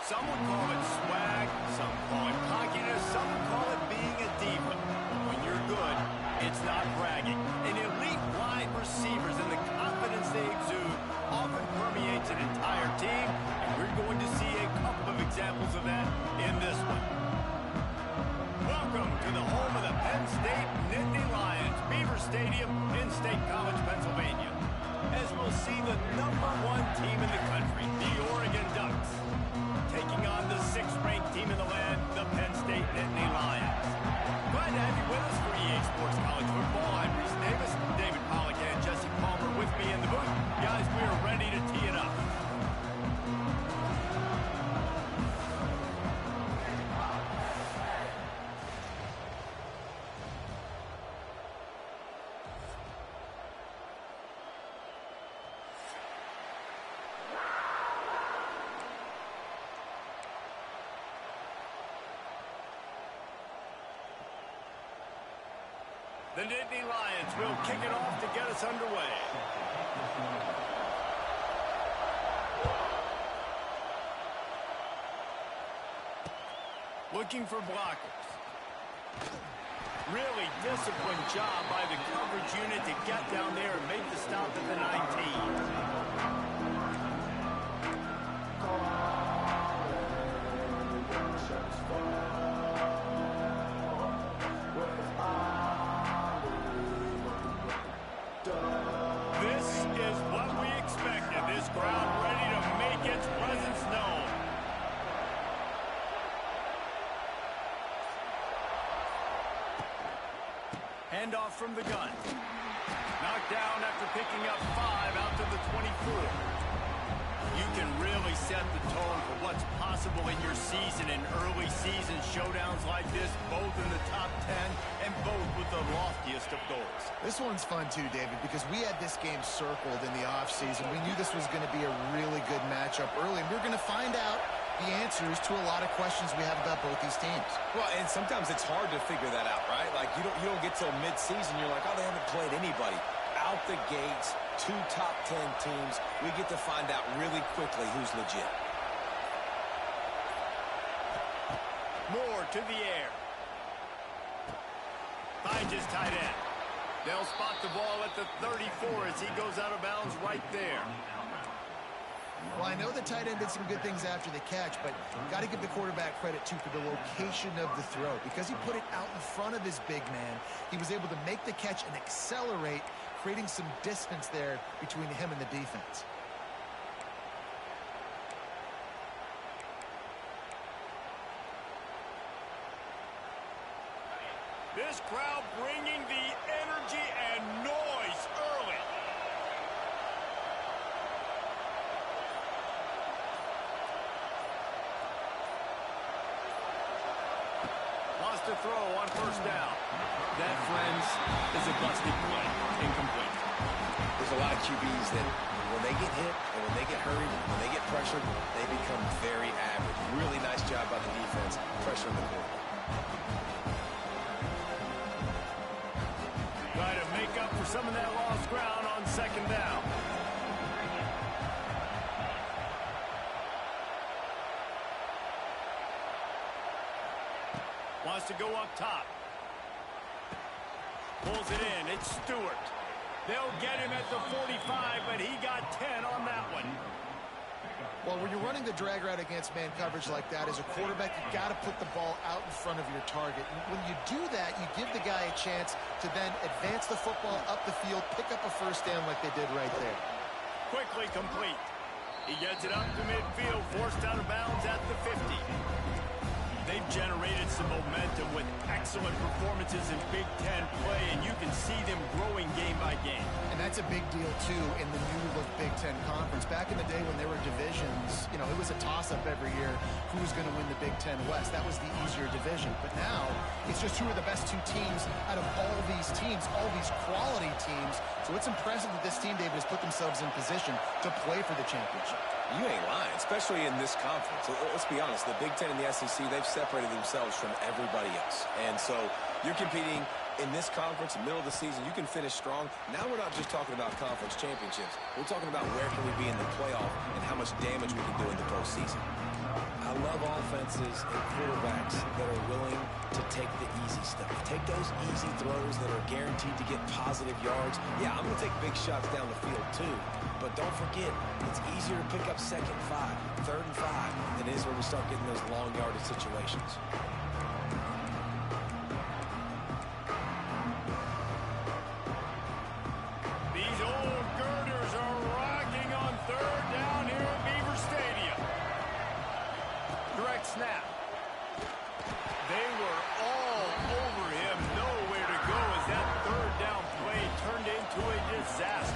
Some would call it swag, some call it cockiness, some would call it being a diva. When you're good, it's not bragging. And elite wide receivers and the confidence they exude often permeates an entire team, and we're going to see a couple of examples of that in this one. Welcome to the home of the Penn State Nittany Lions, Beaver Stadium in State College, Pennsylvania, as we'll see the #1 team in the country, the Oregon Ducks, taking on the 6th-ranked team in the land, the Penn State Nittany Lions. Glad to have you with us for EA Sports College Football. I'm Reese Davis, David Pollack, and Jesse Palmer with me in the booth. Guys, we are ready to tee it up. The Nittany Lions will kick it off to get us underway. Looking for blockers. Really disciplined job by the coverage unit to get down there and make the stop at the 19. This crowd ready to make its presence known. Handoff from the gun. Knocked down after picking up 5 out to the 24. You can really set the tone for what's possible in your season in early season showdowns like this, both in the top 10 and both with the loftiest of goals. This one's fun too, David, because we had this game circled in the offseason. We knew this was going to be a really good matchup early, and we're going to find out the answers to a lot of questions we have about both these teams. Well, and sometimes it's hard to figure that out, right? Like, you don't get till mid-season, you're like, oh, they haven't played anybody. Out the gates, 2 top 10 teams, we get to find out really quickly who's legit. Moore to the air. Finds his tight end. They'll spot the ball at the 34 as he goes out of bounds right there. Well, I know the tight end did some good things after the catch, but got to give the quarterback credit, too, for the location of the throw. Because he put it out in front of his big man, he was able to make the catch and accelerate, creating some distance there between him and the defense. This crowd bringing the energy and noise early. Wants to throw on first down. That, friends, is a busted play. Incomplete. There's a lot of QBs that when they get hit and when they get hurried, when they get pressured, they become very average. Really nice job by the defense, pressuring the quarterback. Try to make up for some of that lost ground on second down. Wants to go up top. Pulls it in. It's Stewart. They'll get him at the 45, but he got 10 on that one. Well, when you're running the drag route against man coverage like that, as a quarterback, you got to put the ball out in front of your target. And when you do that, you give the guy a chance to then advance the football up the field, pick up a first down like they did right there. Quickly complete. He gets it up to midfield, forced out of bounds at the 50. They've generated some momentum with excellent performances in Big Ten play, and you can see them growing game by game. And that's a big deal, too, in the new-look Big Ten Conference. Back in the day when there were divisions, you know, it was a toss-up every year who was going to win the Big Ten West. That was the easier division. But now, it's just who are the best 2 teams out of all these teams, all these quality teams. So it's impressive that this team, David, has put themselves in position to play for the championship. You ain't lying, especially in this conference. Let's be honest, the Big Ten and the SEC, they've separated themselves from everybody else. And so you're competing in this conference, middle of the season. You can finish strong. Now we're not just talking about conference championships. We're talking about where can we be in the playoff and how much damage we can do in the postseason. I love offenses and quarterbacks that are willing to take the easy stuff. Take those easy throws that are guaranteed to get positive yards. Yeah, I'm going to take big shots down the field too. But don't forget, it's easier to pick up 2nd and 5, 3rd and 5 than it is when we start getting those long yardage situations. These old girders are rocking on 3rd down here at Beaver Stadium. Direct snap. They were all over him. Nowhere to go as that 3rd down play turned into a disaster.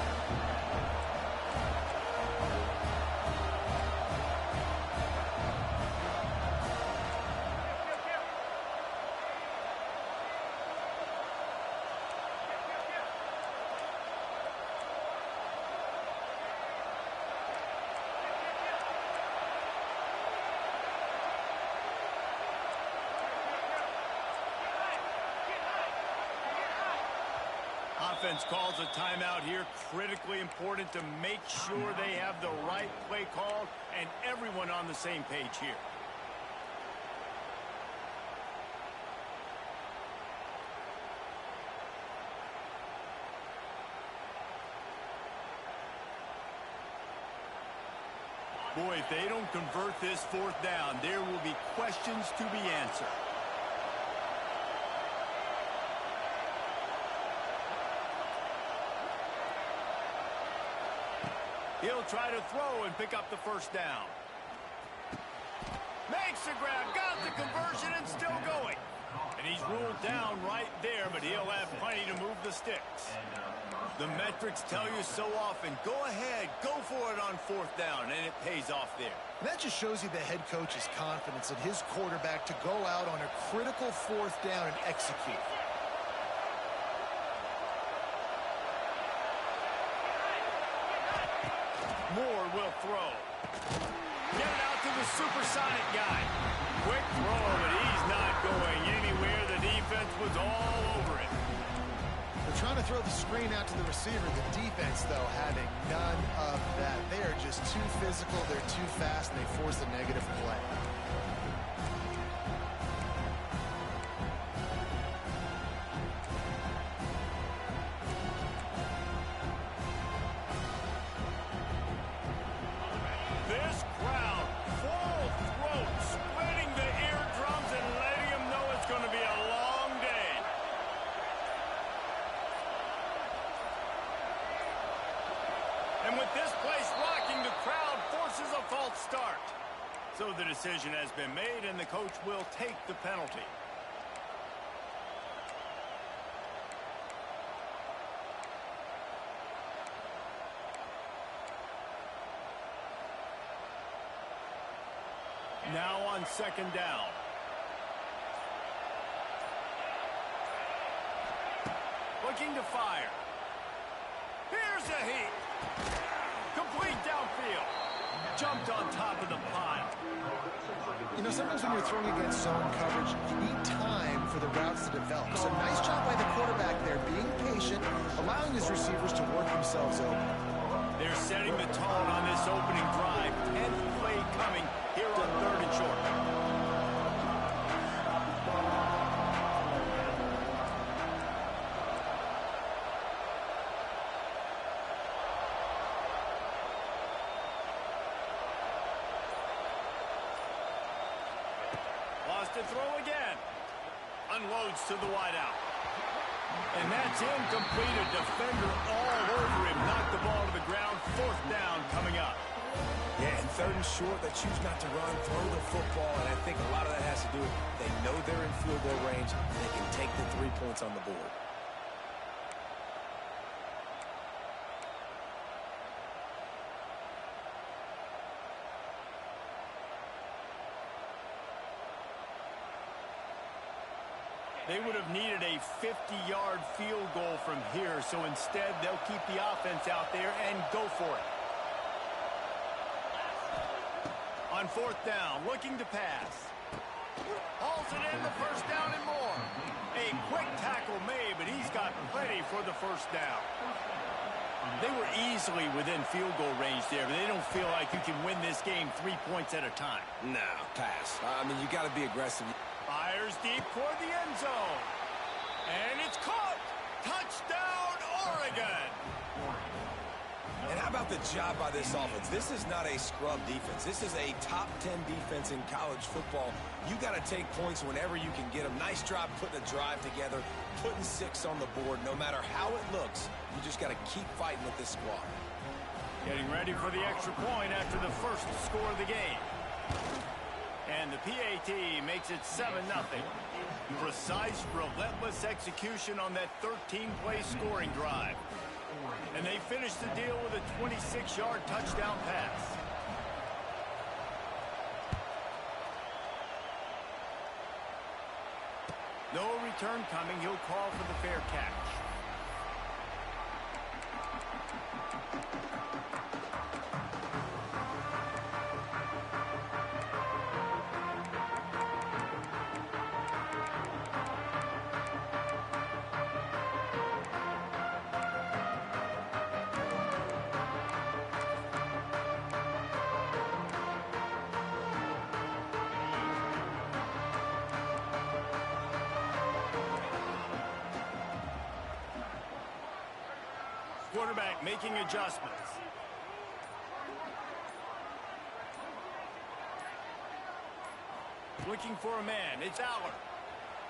Offense calls a timeout here. Critically important to make sure they have the right play called and everyone on the same page here. Boy, if they don't convert this 4th down, there will be questions to be answered. He'll try to throw and pick up the 1st down. Makes the grab, got the conversion, and still going. And he's ruled down right there, but he'll have plenty to move the sticks. The metrics tell you so often, go ahead, go for it on 4th down, and it pays off there. And that just shows you the head coach's confidence in his quarterback to go out on a critical 4th down and execute. Moore will throw. Get it out to the supersonic guy. Quick throw, but he's not going anywhere. The defense was all over it. They're trying to throw the screen out to the receiver. The defense, though, having none of that. They are just too physical. They're too fast, and they force a negative play. This crowd, full throat, splitting the eardrums and letting them know it's going to be a long day. And with this place rocking, the crowd forces a false start. So the decision has been made, and the coach will take the penalty. Now on 2nd down. Looking to fire. Here's a heat. Complete downfield. Jumped on top of the pile. You know, sometimes when you're throwing against zone coverage, you need time for the routes to develop. So nice job by the quarterback there, being patient, allowing his receivers to work themselves open. They're setting the tone on this opening drive. 10th play coming here on 3rd and short. Lost to throw again. Unloads to the wideout. And that's incomplete. A defender all over him. Knocked the ball to the ground. 4th down coming up. Yeah, and 3rd and short, they choose not to run, throw the football, and I think a lot of that has to do with they know they're in field goal range. They can take the 3 points on the board. They would have needed a 50-yard field goal from here, so instead they'll keep the offense out there and go for it. On 4th down, looking to pass. Hauls it in, the 1st down and more. A quick tackle made, but he's got plenty for the 1st down. They were easily within field goal range there, but they don't feel like you can win this game 3 points at a time. No, pass. I mean, you got to be aggressive. Fires deep toward the end zone. And it's caught. Touchdown, Oregon. And how about the job by this offense? This is not a scrub defense. This is a top 10 defense in college football. You got to take points whenever you can get them. Nice job putting a drive together, putting 6 on the board. No matter how it looks, you just got to keep fighting with this squad. Getting ready for the extra point after the first score of the game. And the PAT makes it 7-0. Precise, relentless execution on that 13-play scoring drive. And they finish the deal with a 26-yard touchdown pass. No return coming. He'll call for the fair catch. Quarterback making adjustments. Looking for a man. It's Aller.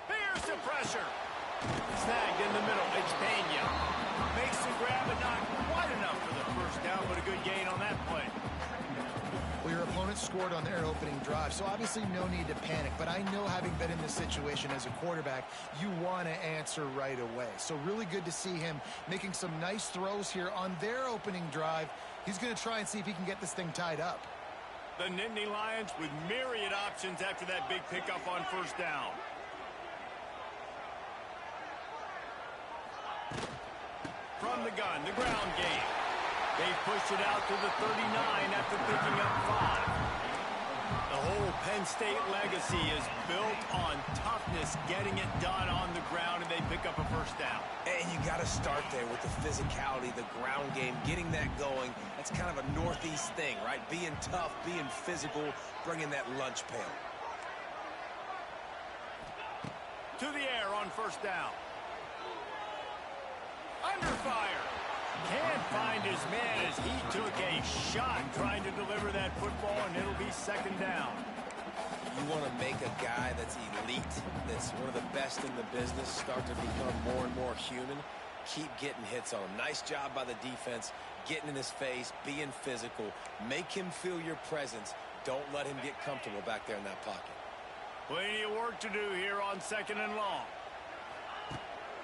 Here's the pressure. Snagged in the middle. It's Pena. Makes the grab, but not quite enough for the first down, but a good gain on that play. Well, your opponent scored on their opening drive, so obviously no need to panic. But I know, having been in this situation as a quarterback, you want to answer right away. So really good to see him making some nice throws here on their opening drive. He's going to try and see if he can get this thing tied up. The Nittany Lions with myriad options after that big pickup on first down. From the gun, the ground game. They pushed it out to the 39 after picking up 5. The whole Penn State legacy is built on toughness, getting it done on the ground, and they pick up a first down. And you got to start there with the physicality, the ground game, getting that going. That's kind of a Northeast thing, right? Being tough, being physical, bringing that lunch pail. To the air on first down. Under fire. Can't find his man as he took a shot trying to deliver that football, and it'll be second down. You want to make a guy that's elite, that's one of the best in the business, start to become more and more human. Keep getting hits on him. Nice job by the defense, getting in his face, being physical. Make him feel your presence. Don't let him get comfortable back there in that pocket. Plenty of work to do here on second and long.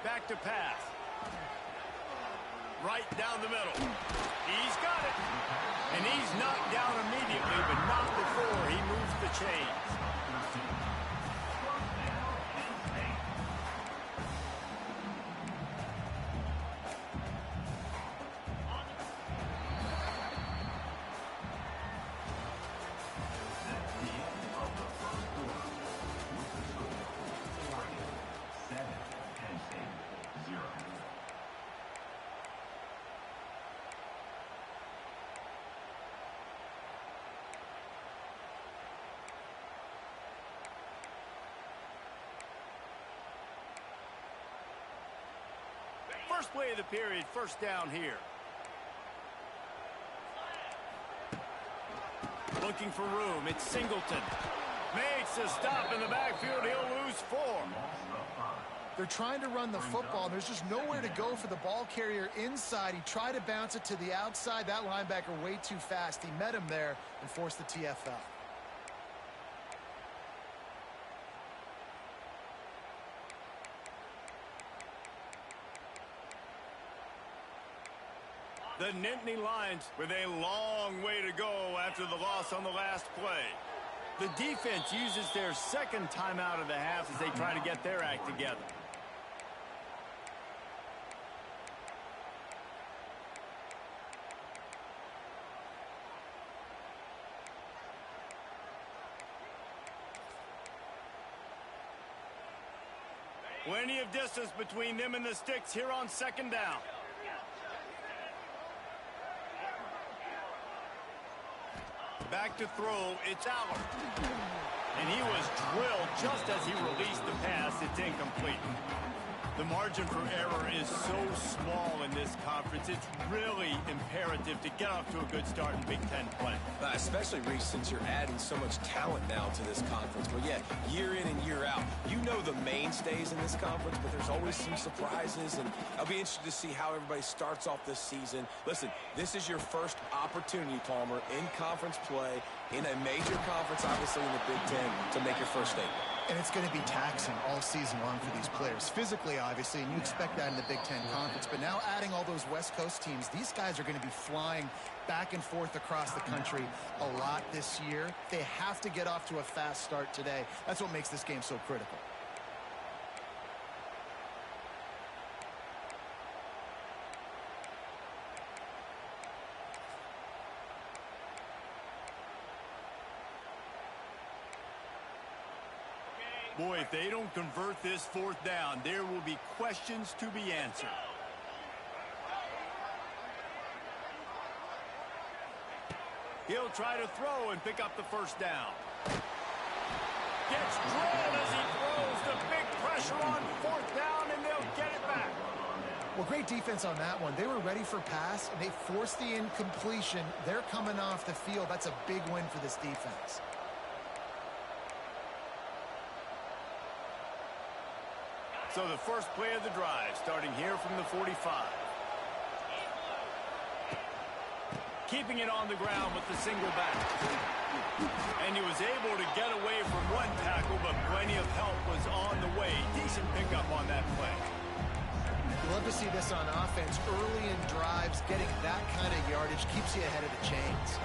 Back to pass. Right down the middle. He's got it. And he's knocked down immediately, but not before he moves the chains. First play of the period, first down here. Looking for room, it's Singleton. Makes a stop in the backfield, he'll lose 4. They're trying to run the football. There's just nowhere to go for the ball carrier inside. He tried to bounce it to the outside. That linebacker way too fast. He met him there and forced the TFL. The Nittany Lions with a long way to go after the loss on the last play. The defense uses their second timeout of the half as they try to get their act together. Plenty of distance between them and the sticks here on second down. back to throw. It's Aller. And he was drilled just as he released the pass. It's incomplete. The margin for error is so small in this conference. It's really imperative to get off to a good start in Big Ten play. Especially, Reese, since you're adding so much talent now to this conference. But, yeah, year in and year out, you know the mainstays in this conference, but there's always some surprises. And I'll be interested to see how everybody starts off this season. Listen, this is your first opportunity, Palmer, in conference play, in a major conference, obviously in the Big Ten, to make your first statement. And it's going to be taxing all season long for these players. Physically, obviously, and you expect that in the Big Ten Conference. But now adding all those West Coast teams, these guys are going to be flying back and forth across the country a lot this year. They have to get off to a fast start today. That's what makes this game so critical. Boy, if they don't convert this fourth down, there will be questions to be answered. He'll try to throw and pick up the first down. Gets drilled as he throws. The big pressure on fourth down, and they'll get it back. Well, great defense on that one. They were ready for pass, and they forced the incompletion. They're coming off the field. That's a big win for this defense. So the first play of the drive, starting here from the 45. Keeping it on the ground with the single back. And he was able to get away from one tackle, but plenty of help was on the way. Decent pickup on that play. You love to see this on offense. Early in drives, getting that kind of yardage keeps you ahead of the chains.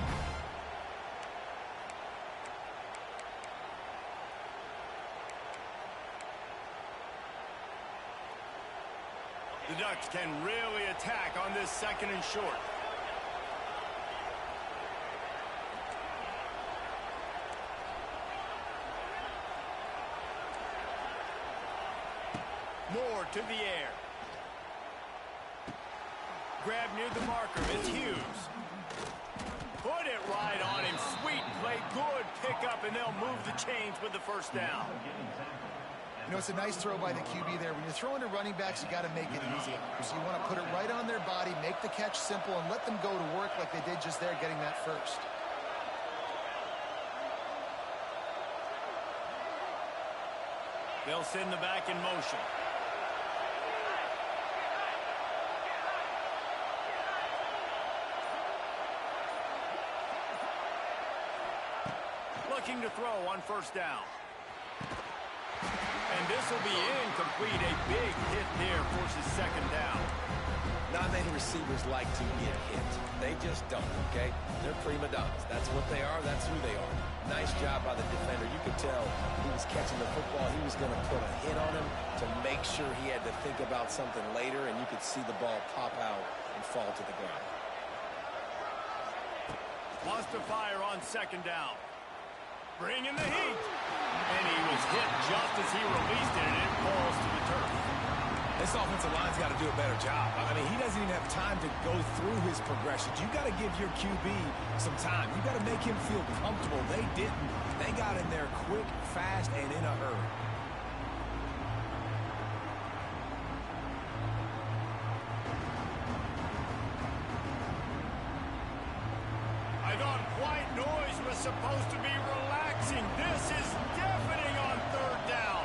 The Ducks can really attack on this second and short. Moore to the air. Grab near the marker. It's Hughes. Put it right on him. Sweet play. Good pickup, and they'll move the chains with the first down. You know, it's a nice throw by the QB there. When you're throwing to running backs, you got to make it easy. So you want to put it right on their body, make the catch simple, and let them go to work like they did just there, getting that first. They'll send the back in motion. Looking to throw on first down. And this will be incomplete. A big hit there forces second down. Not many receivers like to get hit. They just don't, okay? They're prima donnas. That's what they are. That's who they are. Nice job by the defender. You could tell he was catching the football. He was going to put a hit on him to make sure he had to think about something later, and you could see the ball pop out and fall to the ground. Wants to fire on second down. Bringing the heat. And he was hit just as he released it, and it falls to the turf. This offensive line's got to do a better job. I mean, he doesn't even have time to go through his progressions. You got to give your QB some time. You got to make him feel comfortable. They didn't. They got in there quick, fast, and in a hurry. I thought white noise was supposed to be relaxing. This is deafening on third down.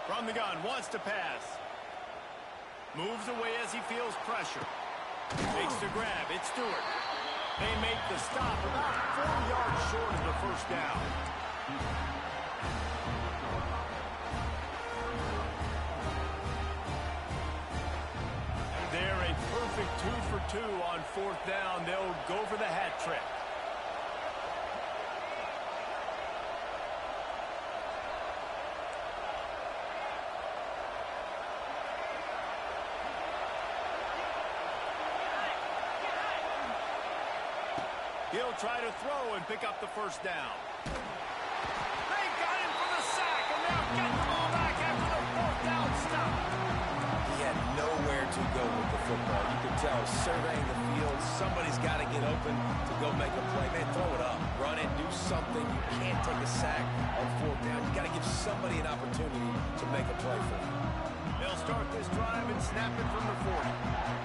From the gun, wants to pass. Moves away as he feels pressure. Makes the grab. It's Stewart. They make the stop about 4 yards short of the first down. They're a perfect 2 for 2 on fourth down. They'll go for the hat trick. He'll try to throw and pick up the first down. They got him for the tell, surveying the field. Somebody's got to get open to go make a play. Man, throw it up. Run it. Do something. You can't take a sack on fourth down. You got to give somebody an opportunity to make a play for you. They'll start this drive and snap it from the 40.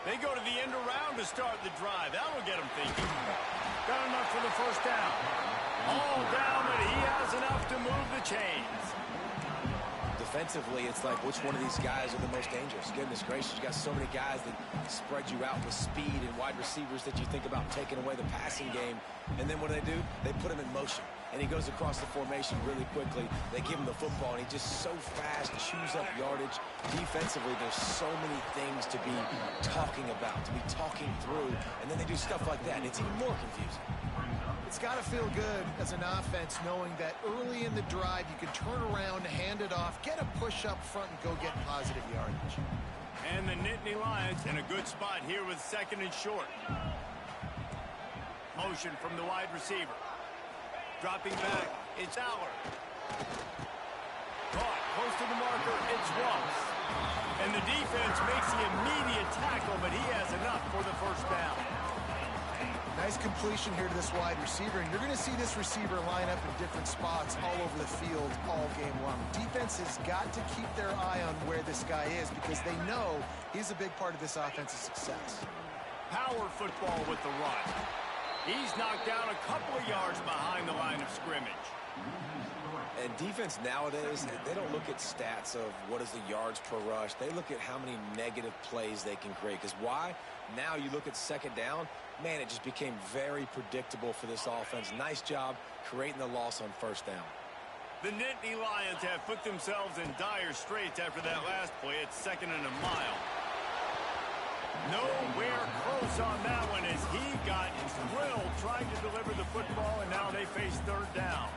They go to the end around to start the drive. That'll get them thinking. Got enough for the first down. All down, but he has enough to move the chains. Defensively, it's like, which one of these guys are the most dangerous? Goodness gracious, you got so many guys that spread you out with speed and wide receivers that you think about taking away the passing game. And then what do? They put him in motion. And he goes across the formation really quickly. They give him the football, and he just so fast, chews up yardage. Defensively, there's so many things to be talking about, to be talking through. And then they do stuff like that, and it's even more confusing. It's got to feel good as an offense knowing that early in the drive you can turn around, hand it off, get a push up front, and go get positive yardage. And the Nittany Lions in a good spot here with second and short. Motion from the wide receiver. Dropping back, it's Allard. Caught, close to the marker, it's Ross. And the defense makes the immediate tackle, but he has enough for the first down. Nice completion here to this wide receiver, and you're going to see this receiver line up in different spots all over the field all game long. Defense has got to keep their eye on where this guy is because they know he's a big part of this offense's success. Power football with the run. He's knocked down a couple of yards behind the line of scrimmage. And defense nowadays, they don't look at stats of what is the yards per rush. They look at how many negative plays they can create. Because why? Now you look at second down, man, it just became very predictable for this offense. Nice job creating the loss on first down. The Nittany Lions have put themselves in dire straits after that last play. It's second and a mile. Nowhere close on that one as he got drilled trying to deliver the football, and now they face third down.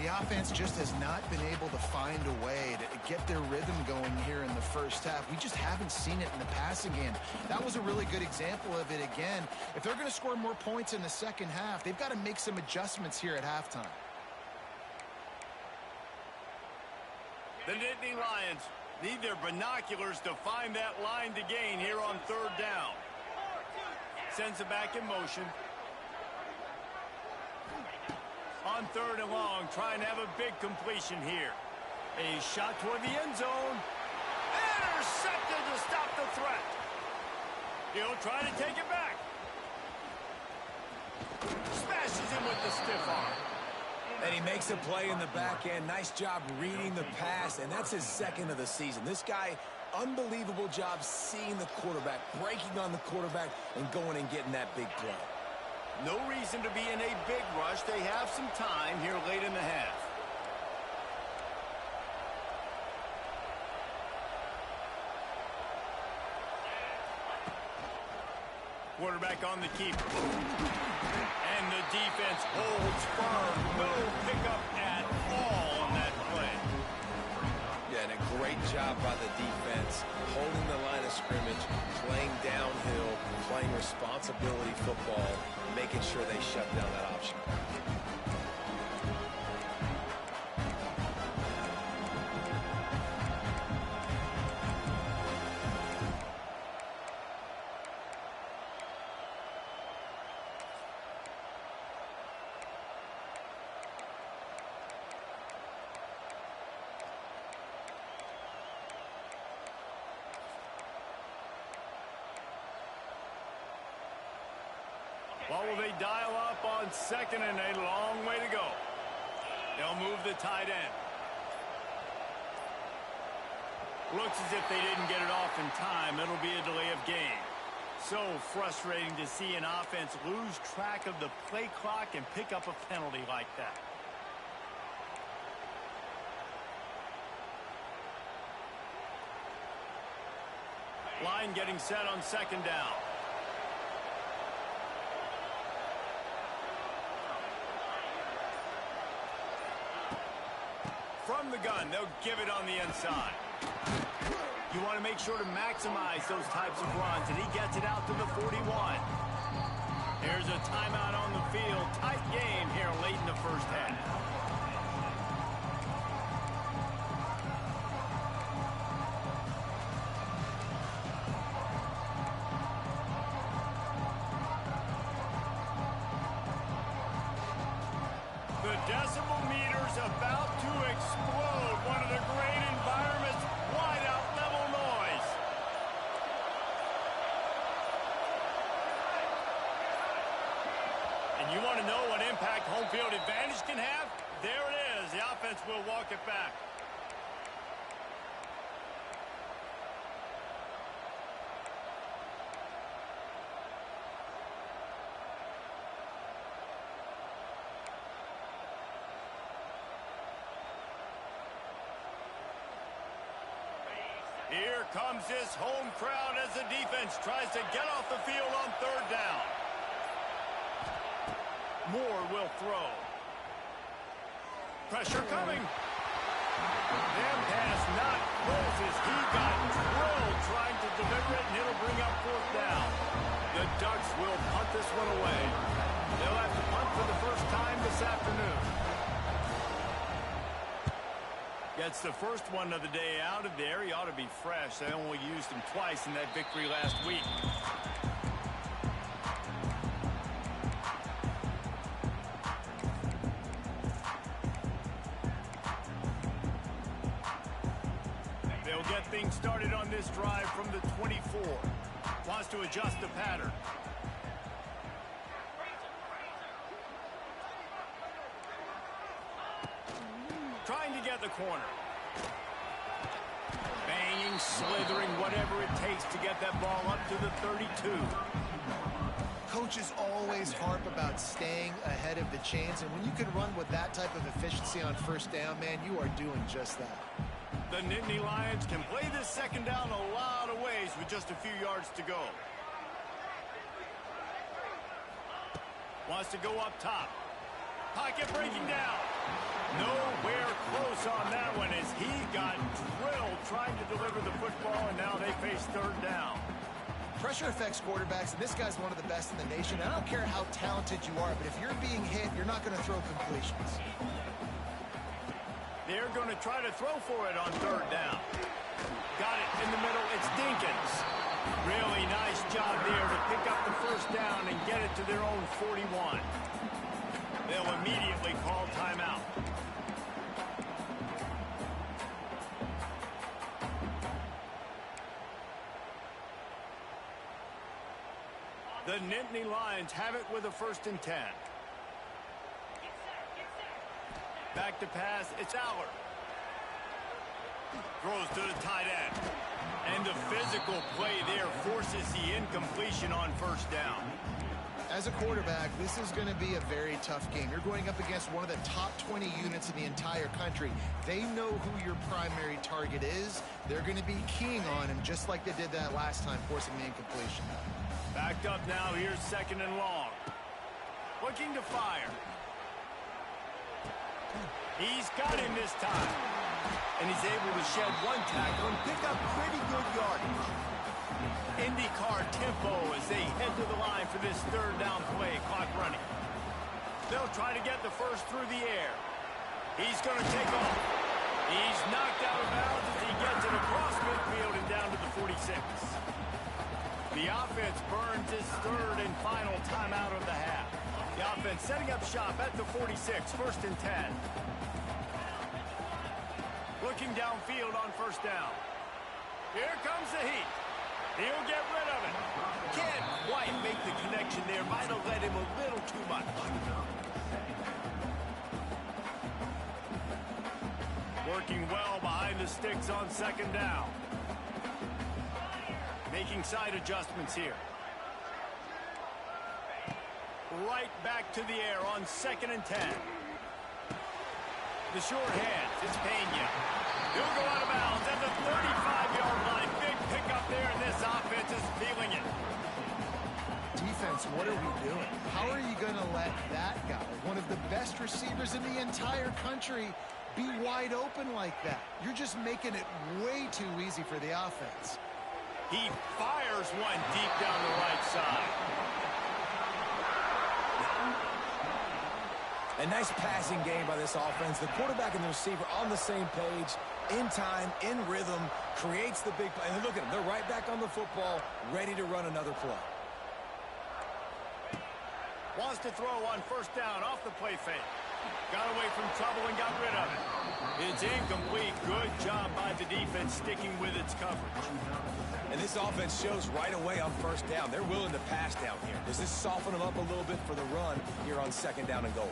The offense just has not been able to find a way to get their rhythm going here in the first half. We just haven't seen it in the passing game. That was a really good example of it again. If they're going to score more points in the second half, they've got to make some adjustments here at halftime. The Nittany Lions need their binoculars to find that line to gain here on third down. Sends it back in motion. On third and long, trying to have a big completion here. A shot toward the end zone. Intercepted to stop the threat. He'll try to take it back. Smashes him with the stiff arm. And he makes a play in the back end. Nice job reading the pass, and that's his second of the season. This guy, unbelievable job seeing the quarterback, breaking on the quarterback, and going and getting that big play. No reason to be in a big rush. They have some time here late in the half. Quarterback on the keeper. And the defense holds firm. No pickup at all on that play. Yeah, and a great job by the defense, holding the line of scrimmage, playing downhill, playing responsibility football, making sure they shut down that option. What will they dial up on second and a long way to go? They'll move the tight end. Looks as if they didn't get it off in time. It'll be a delay of game. So frustrating to see an offense lose track of the play clock and pick up a penalty like that. Line getting set on second down. From the gun, they'll give it on the inside. You want to make sure to maximize those types of runs, and he gets it out to the 41. There's a timeout on the field. Tight game here late in the first half. decibel meters about to explode. One of the great environments, wide out level noise. And you want to know what impact home field advantage can have? There it is. The offense will walk it back. Here comes this home crowd as the defense tries to get off the field on third down. Moore will throw. Pressure coming. That pass not close as he got drilled trying to deliver it, and it'll bring up fourth down. The Ducks will punt this one away. They'll have to punt for the first time this afternoon. Gets the first one of the day out of there. He ought to be fresh. They only used him twice in that victory last week. They'll get things started on this drive from the 24. Wants to adjust the pattern. Trying to get the corner. Banging, slithering, whatever it takes to get that ball up to the 32. Coaches always harp about staying ahead of the chains, and when you can run with that type of efficiency on first down, man, you are doing just that. The Nittany Lions can play this second down a lot of ways with just a few yards to go. Wants to go up top. Pocket breaking down. Nowhere close on that one as he got drilled trying to deliver the football, and now they face third down. Pressure affects quarterbacks, and this guy's one of the best in the nation. I don't care how talented you are, but if you're being hit, you're not going to throw completions. They're going to try to throw for it on third down. Got it in the middle. It's Dinkins. Really nice job there to pick up the first down and get it to their own 41. They'll immediately call timeout. The Nittany Lions have it with a 1st and 10. Back to pass, it's Aller. Throws to the tight end. And the physical play there forces the incompletion on first down. As a quarterback, this is going to be a very tough game. You're going up against one of the top 20 units in the entire country. They know who your primary target is. They're going to be keying on him just like they did that last time, forcing the incompletion. Backed up now, here's 2nd and long. Looking to fire. He's got him this time. And he's able to shed one tackle and pick up pretty good yardage. IndyCar tempo as they head to the line for this third down play, clock running. They'll try to get the first through the air. He's going to take off. He's knocked out of bounds as he gets it across midfield and down to the 46. The offense burns his 3rd and final timeout of the half. The offense setting up shop at the 46, 1st and 10. Looking downfield on first down. Here comes the heat. He'll get rid of it. Can't quite make the connection there. Might have led him a little too much. Working well behind the sticks on 2nd down. Making side adjustments here. Right back to the air on 2nd and 10. The short hand, it's Pena. He'll go out of bounds at the 35-yard line. Big pickup there, and this offense is feeling it. Defense, what are we doing? How are you going to let that guy, one of the best receivers in the entire country, be wide open like that? You're just making it way too easy for the offense. He fires one deep down the right side. A nice passing game by this offense. The quarterback and the receiver on the same page, in time, in rhythm, creates the big play. And look at them. They're right back on the football, ready to run another play. Wants to throw on first down off the play fake. Got away from trouble and got rid of it. It's incomplete. Good job by the defense sticking with its coverage. And this offense shows right away on first down. They're willing to pass down here. Does this soften them up a little bit for the run here on second down and goal?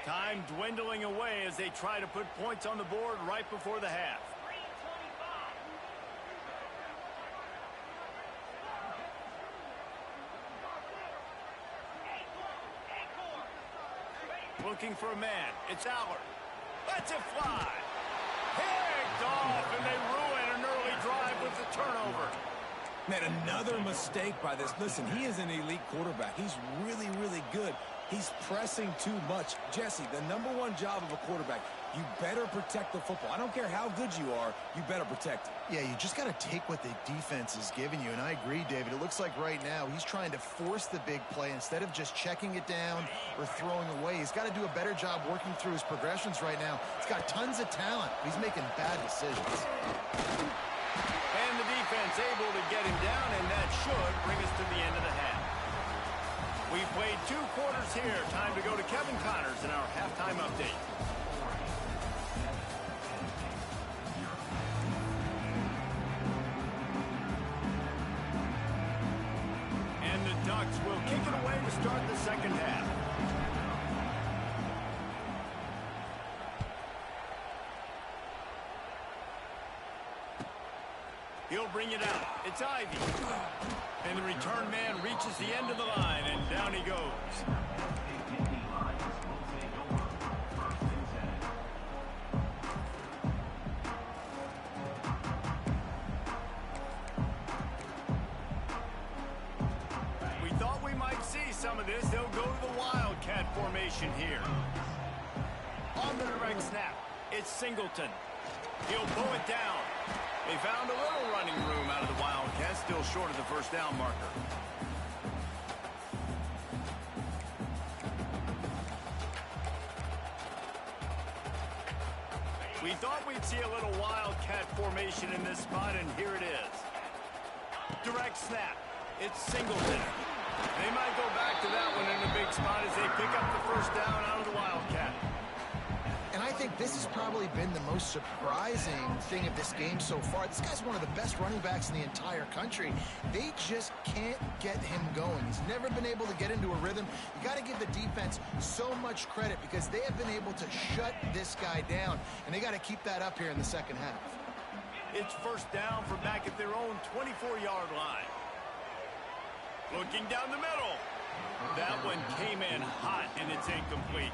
Time dwindling away as they try to put points on the board right before the half. Looking for a man. It's Allard. Lets it fly. Picked off, and they ruin an early drive with the turnover. Man, another mistake by this. Listen, he is an elite quarterback. He's really, really good. He's pressing too much. Jesse, the #1 job of a quarterback, you better protect the football. I don't care how good you are, you better protect it. Yeah, you just got to take what the defense is giving you, and I agree, David. It looks like right now he's trying to force the big play instead of just checking it down or throwing away. He's got to do a better job working through his progressions right now. He's got tons of talent. He's making bad decisions. And the defense able to get him down, and that should bring us to the end of the half. We've played 2 quarters here. Time to go to Kevin Connors in our halftime update. And the Ducks will kick it away to start the second half. He'll bring it out. It's Ivy. And the return man reaches the end of the line, and down he goes. We thought we might see some of this. They'll go to the Wildcat formation here. On the direct snap, it's Singleton. He'll pull it down. They found a little running room out of the Wildcats, still short of the first down marker. We thought we'd see a little Wildcat formation in this spot, and here it is. Direct snap. It's Singleton. They might go back to that one in a big spot as they pick up the first down out of the Wildcat. And I think this has probably been the most surprising thing of this game so far. This guy's one of the best running backs in the entire country. They just can't get him going. He's never been able to get into a rhythm. You got to give the defense so much credit because they have been able to shut this guy down, and they got to keep that up here in the second half. It's first down from back at their own 24-yard line. Looking down the middle. That one came in hot, and it's incomplete.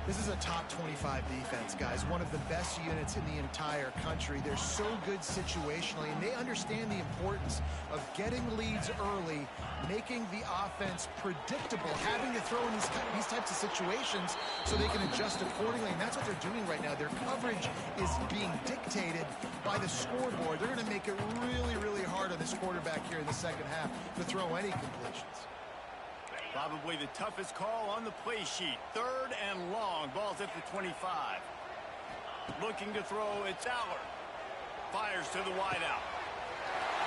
This is a top 25 defense, guys. One of the best units in the entire country. They're so good situationally, and they understand the importance of getting leads early, making the offense predictable, having to throw in these types of situations so they can adjust accordingly. And that's what they're doing right now. Their coverage is being dictated by the scoreboard. They're going to make it really, really hard on this quarterback here in the second half to throw any completions. Probably the toughest call on the play sheet. 3rd and long. Ball's at the 25. Looking to throw, it's Allard. Fires to the wideout.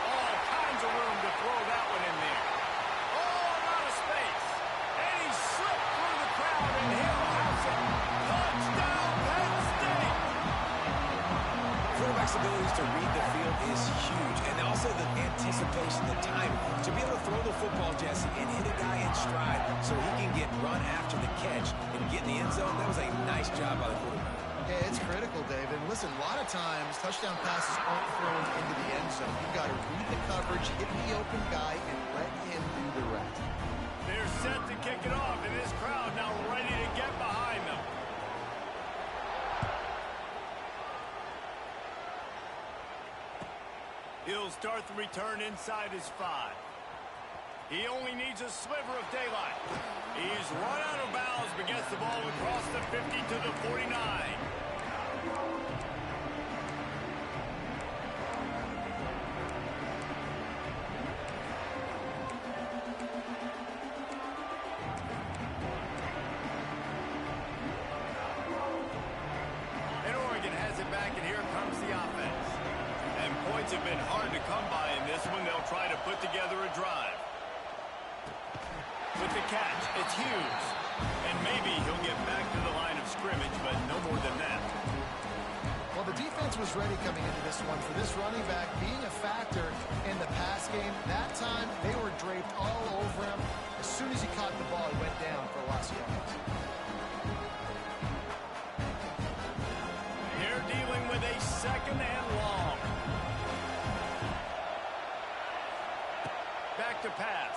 All kinds of room to throw that one in there. Oh, a lot of space. And he slipped through the crowd, and he'll house it. Touchdown, Penn State! Quarterback's abilities to read the field is huge, and also the anticipation, the time to be able to throw the football, Jesse, and hit a guy in stride so he can get run after the catch and get in the end zone. That was a nice job by the quarterback. Yeah, it's critical, David. Listen, a lot of times touchdown passes aren't thrown into the end zone. You've got to read the coverage, hit the open guy, and let him do the rest. They're set to kick it off, and this crowd now ready to get behind them. He'll start the return inside his 5. He only needs a sliver of daylight. He's run out of bounds, but gets the ball across the 50 to the 49. And Oregon has it back, and here comes the offense. And points have been hard to come by in this one. They'll try to put together a drive. the catch. It's Hughes. And maybe he'll get back to the line of scrimmage, but no more than that. Well, the defense was ready coming into this one for this running back being a factor in the pass game. That time, they were draped all over him. As soon as he caught the ball, he went down for a loss of yards. They're dealing with a second and long. Back to pass.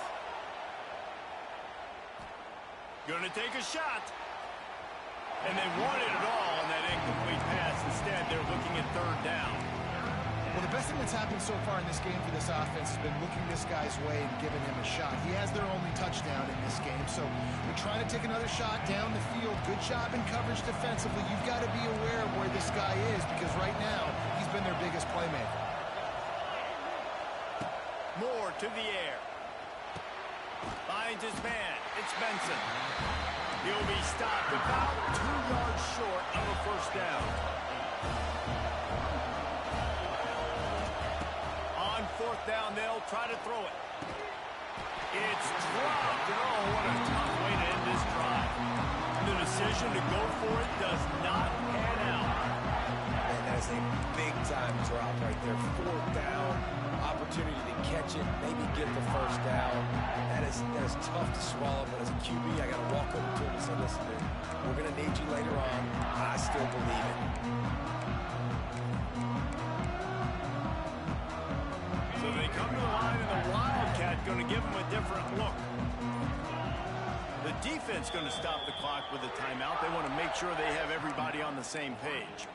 Gonna take a shot. And they wanted it all on that incomplete pass. Instead, they're looking at third down. Well, the best thing that's happened so far in this game for this offense has been looking this guy's way and giving him a shot. He has their only touchdown in this game, so they're trying to take another shot down the field. Good job in coverage defensively. You've got to be aware of where this guy is because right now he's been their biggest playmaker. Moore to the air. Finds his man. It's Benson. He'll be stopped about 2 yards short of a first down. On fourth down, they'll try to throw it. It's dropped. Oh, what a tough way to end this drive. The decision to go for it does not pan out. And that's a big-time drop right there. Fourth down, opportunity to catch it, maybe get the first down. That is tough to swallow, but as a QB, I got to walk over to him and say, listen, dude, we're going to need you later on. I still believe it. So they come to the line, and the Wildcat going to give them a different look. The defense going to stop the clock with a timeout. They want to make sure they have everybody on the same page.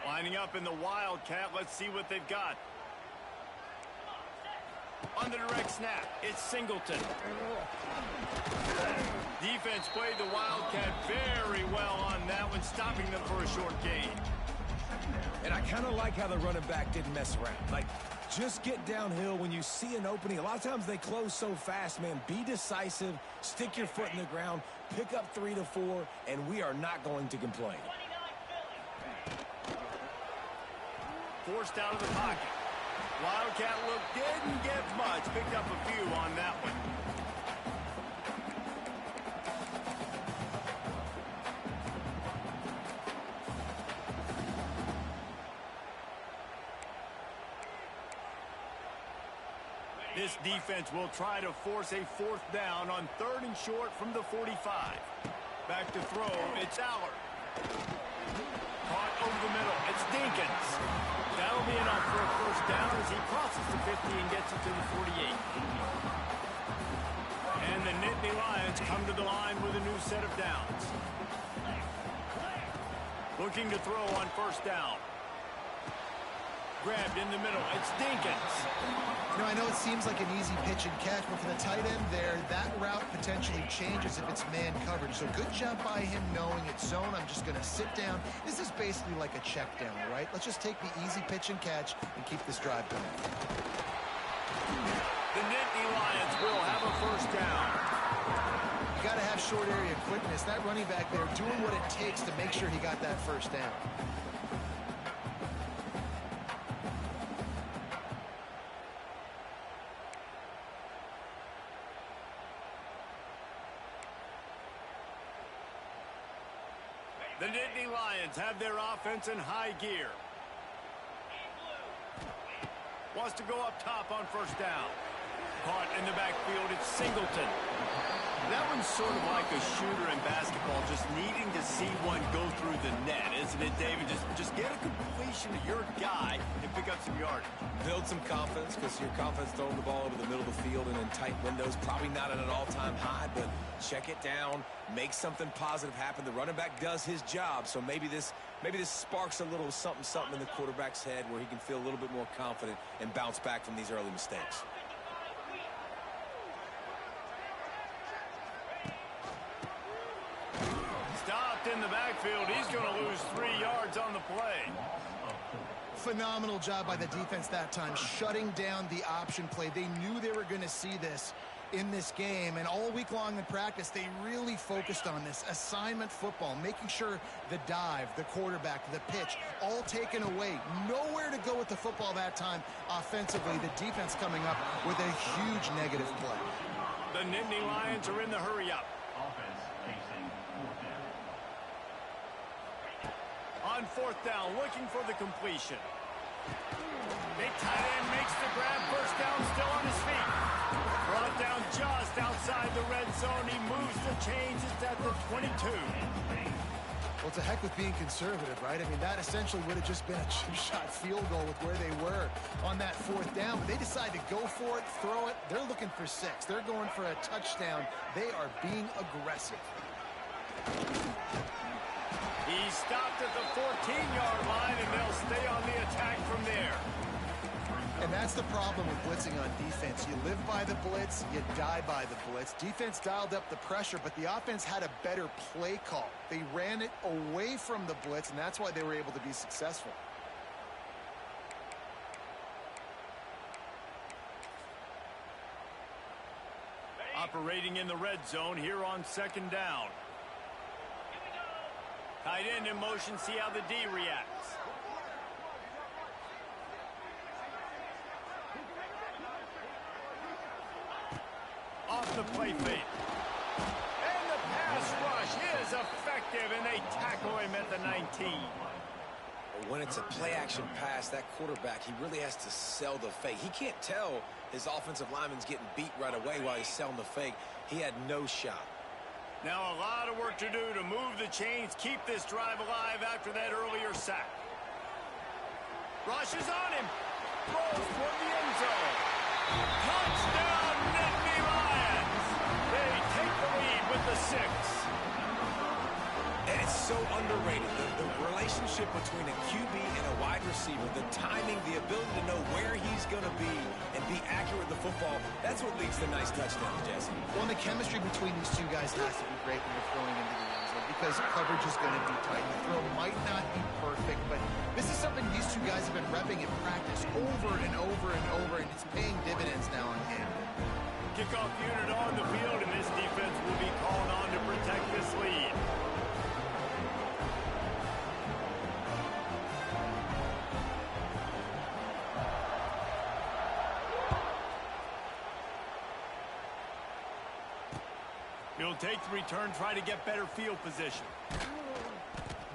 Lining up in the Wildcat. Let's see what they've got. On the direct snap, it's Singleton. Defense played the Wildcat very well on that one, stopping them for a short gain. And I kind of like how the running back didn't mess around. Like, just get downhill when you see an opening. A lot of times they close so fast, man. Be decisive, stick your foot in the ground, pick up 3 to 4, and we are not going to complain. Forced out of the pocket. Wildcat look didn't get much. Picked up a few on that one. This defense will try to force a fourth down on 3rd and short from the 45. Back to throw. It's Allard. Caught over the middle. It's Dinkins. That'll be enough for a first down as he crosses the 50 and gets it to the 48. And the Nittany Lions come to the line with a new set of downs. Looking to throw on first down. Grabbed in the middle. It's Dinkins. You know, I know it seems like an easy pitch and catch, but for the tight end there, that route potentially changes if it's man coverage. So good job by him knowing it's zone. I'm just going to sit down. This is basically like a check down, right? Let's just take the easy pitch and catch and keep this drive going. The Nittany Lions will have a first down. You got to have short area quickness. That running back there doing what it takes to make sure he got that first down. The Nittany Lions have their offense in high gear. Wants to go up top on first down. Caught in the backfield, it's Singleton. That one's sort of like a shooter in basketball, just needing to see one go through the net, isn't it, David? Just get a completion to your guy and pick up some yardage. Build some confidence, because your confidence throwing the ball over the middle of the field and in tight windows, probably not at an all-time high, but check it down, make something positive happen. The running back does his job, so maybe this sparks a little something in the quarterback's head where he can feel a little bit more confident and bounce back from these early mistakes. Stopped in the backfield. He's going to lose 3 yards on the play. Phenomenal job by the defense that time, shutting down the option play. They knew they were going to see this, in this game, and all week long in practice, they really focused on this assignment football, making sure the dive, the quarterback, the pitch, all taken away. Nowhere to go with the football that time offensively. The defense coming up with a huge negative play. The Nittany Lions are in the hurry-up. Offense facing fourth down. On fourth down, looking for the completion. Big tight end makes the grab. First down, still on his feet. Brought down just outside the red zone. He moves the chains. It's at the 22. Well, it's a heck with being conservative, right? I mean, that essentially would have just been a chip-shot field goal with where they were on that fourth down. But they decide to go for it, throw it. They're looking for 6. They're going for a touchdown. They are being aggressive. He stopped at the 14-yard line, and they'll stay on the attack from there. And that's the problem with blitzing on defense. You live by the blitz, you die by the blitz. Defense dialed up the pressure, but the offense had a better play call. They ran it away from the blitz, and that's why they were able to be successful. Operating in the red zone here on second down. Tight end in motion, see how the D reacts. Off the play fake. And the pass rush is effective, and they tackle him at the 19. When it's a play-action pass, that quarterback, he really has to sell the fake. He can't tell his offensive lineman's getting beat right away while he's selling the fake. He had no shot. Now a lot of work to do to move the chains, keep this drive alive after that earlier sack. Rushes on him. Throws toward the end zone. Touchdown, Nittany Lions. They take the lead with the 6. And it's so underrated. The relationship between a QB and a wide receiver, the timing, the ability to know where he's going to be and be accurate with the football, that's what leads to nice touchdowns, Jesse. Well, and the chemistry between these two guys has to be great when you're throwing into the end zone because coverage is going to be tight. The throw might not be perfect, but this is something these two guys have been repping in practice over and over and over, and it's paying dividends now on game. Kickoff unit on the field, and this defense will be called on to protect this lead. He'll take the return, try to get better field position.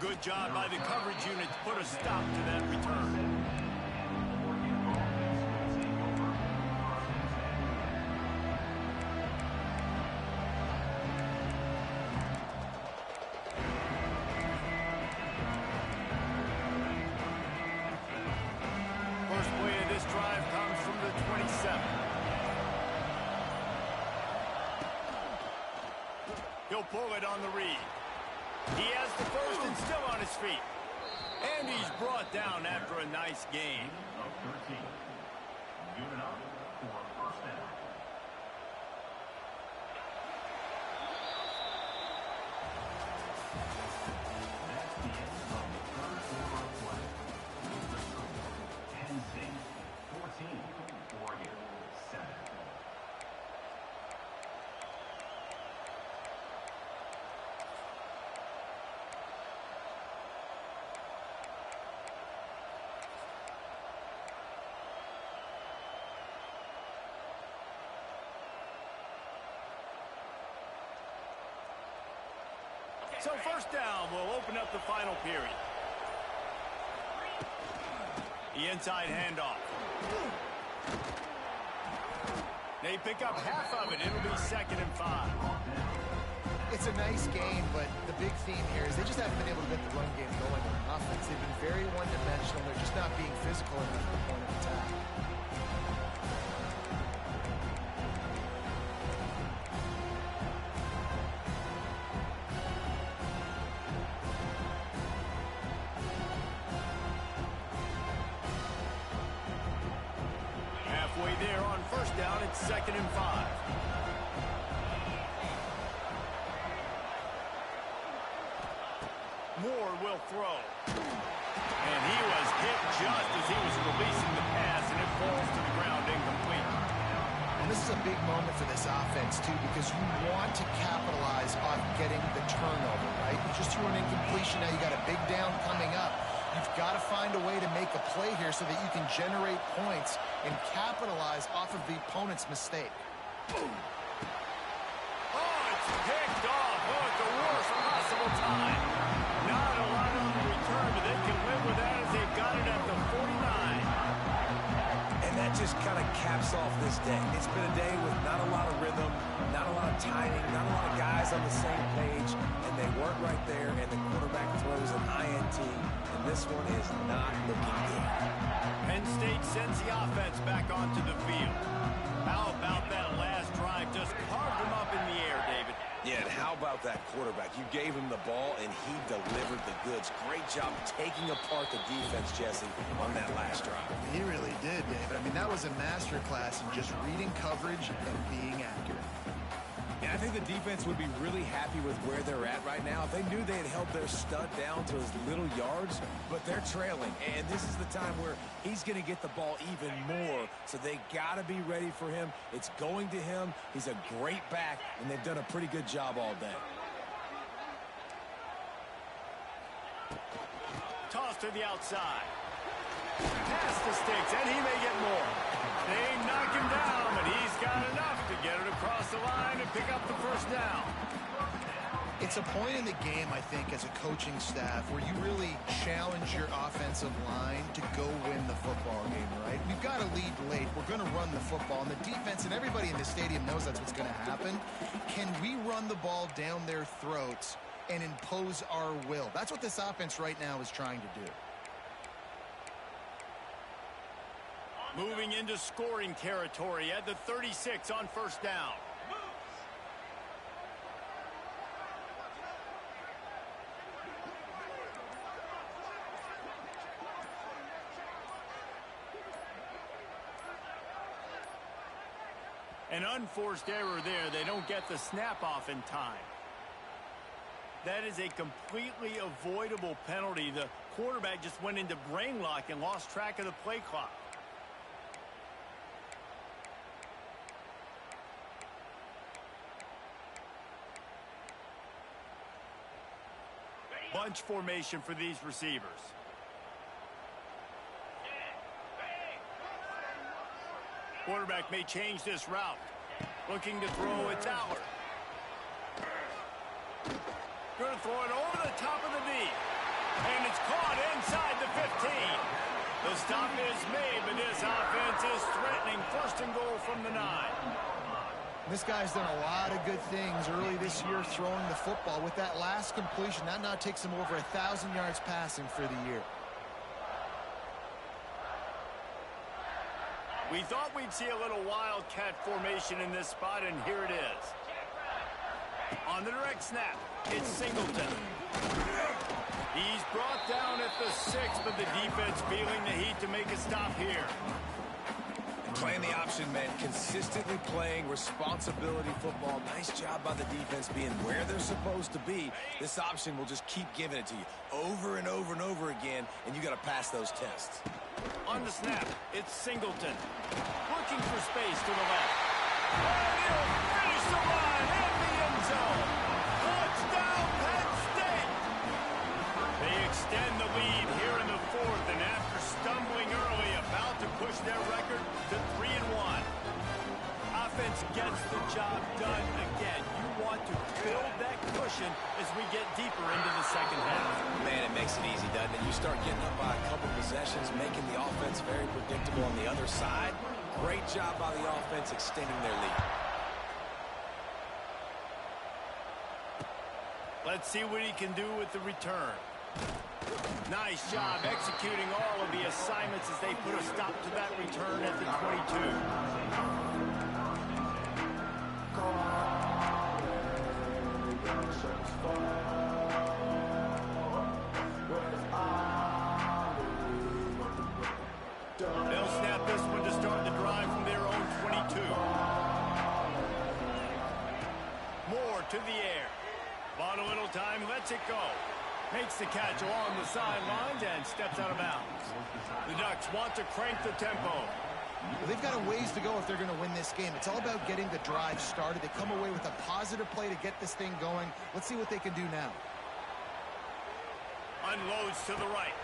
Good job by the coverage unit to put a stop to that return. First play of this drive comes from the 27. He'll pull it on the read. He has the first and still on his feet. And he's brought down after a nice gain. Of 13. Unit up for first down. That's the end of the third quarter of play. The score, Penn State 14, Oregon 7. So first down will open up the final period. The inside handoff. They pick up half of it. It'll be 2nd and 5. It's a nice game, but the big theme here is they just haven't been able to get the run game going on offense. They've been very one-dimensional. They're just not being physical enough at the point of attack. Halfway there on first down, it's 2nd and 5. Moore will throw. And he was hit just as he was releasing the pass, and it falls to the ground incomplete. And this is a big moment for this offense, too, because you want to capitalize on getting the turnover, right? You just threw an incompletion. Now you got a big down coming up. You've got to find a way to make a play here so that you can generate points and capitalize off of the opponent's mistake. Boom. Oh, it's picked off. Oh, at the worst possible time. Not a lot on the return, but they can live with that as they've got it at the 49. And that just kind of caps off this day. It's been a day with not a lot of rhythm, not a lot of timing, not a lot of guys on the same page, and they weren't right there, and the quarterback throws an INT, and this one is not looking good. Penn State sends the offense back onto the field. How about that last drive? Just carved them up in the air, David. Yeah, and how about that quarterback? You gave him the ball, and he delivered the goods. Great job taking apart the defense, Jesse, on that last drive. He really did, David. I mean, that was a masterclass in just reading coverage and being accurate. Yeah, I think the defense would be really happy with where they're at right now. They knew they had held their stud down to his little yards, but they're trailing. And this is the time where he's going to get the ball even more. So they got to be ready for him. It's going to him. He's a great back, and they've done a pretty good job all day. Toss to the outside. Pass the sticks, and he may get more. They knock him down, but he's got enough to get it across the line and pick up the first down. It's a point in the game, I think, as a coaching staff where you really challenge your offensive line to go win the football game, right? We've got to lead late. We're going to run the football, and the defense and everybody in the stadium knows that's what's going to happen. Can we run the ball down their throats and impose our will? That's what this offense right now is trying to do. Moving into scoring territory at the 36 on first down. An unforced error there. They don't get the snap off in time. That is a completely avoidable penalty. The quarterback just went into brain lock and lost track of the play clock. Bunch formation for these receivers. Quarterback may change this route. Looking to throw, it's out. Going to throw it over the top of the knee. And it's caught inside the 15. The stop is made, but this offense is threatening. First and goal from the 9. This guy's done a lot of good things early this year throwing the football. With that last completion, that now takes him over 1,000 yards passing for the year. We thought we'd see a little wildcat formation in this spot, and here it is. On the direct snap, it's Singleton. He's brought down at the 6, but the defense feeling the heat to make a stop here. Playing the option, man. Consistently playing responsibility football. Nice job by the defense being where they're supposed to be. This option will just keep giving it to you over and over and over again, and you got to pass those tests. On the snap, it's Singleton. Looking for space to the left. And he'll finish the line in the end zone. Touchdown, Penn State! They extend the lead here in the 4th, and after stumbling early, about to push their record to 3-1. Offense gets the job done again. You want to build that cushion as we get deeper into the second half. Man, it makes it easy, doesn't it? You start getting up by a couple possessions, making the offense very predictable on the other side. Great job by the offense extending their lead. Let's see what he can do with the return. Nice job executing all of the assignments as they put a stop to that return at the 22. They'll snap this one to start the drive from their own 22. Moore to the air. Bought a little time, lets it go. Makes the catch along the sidelines and steps out of bounds. The Ducks want to crank the tempo. Well, they've got a ways to go if they're going to win this game. It's all about getting the drive started. They come away with a positive play to get this thing going. Let's see what they can do now. Unloads to the right.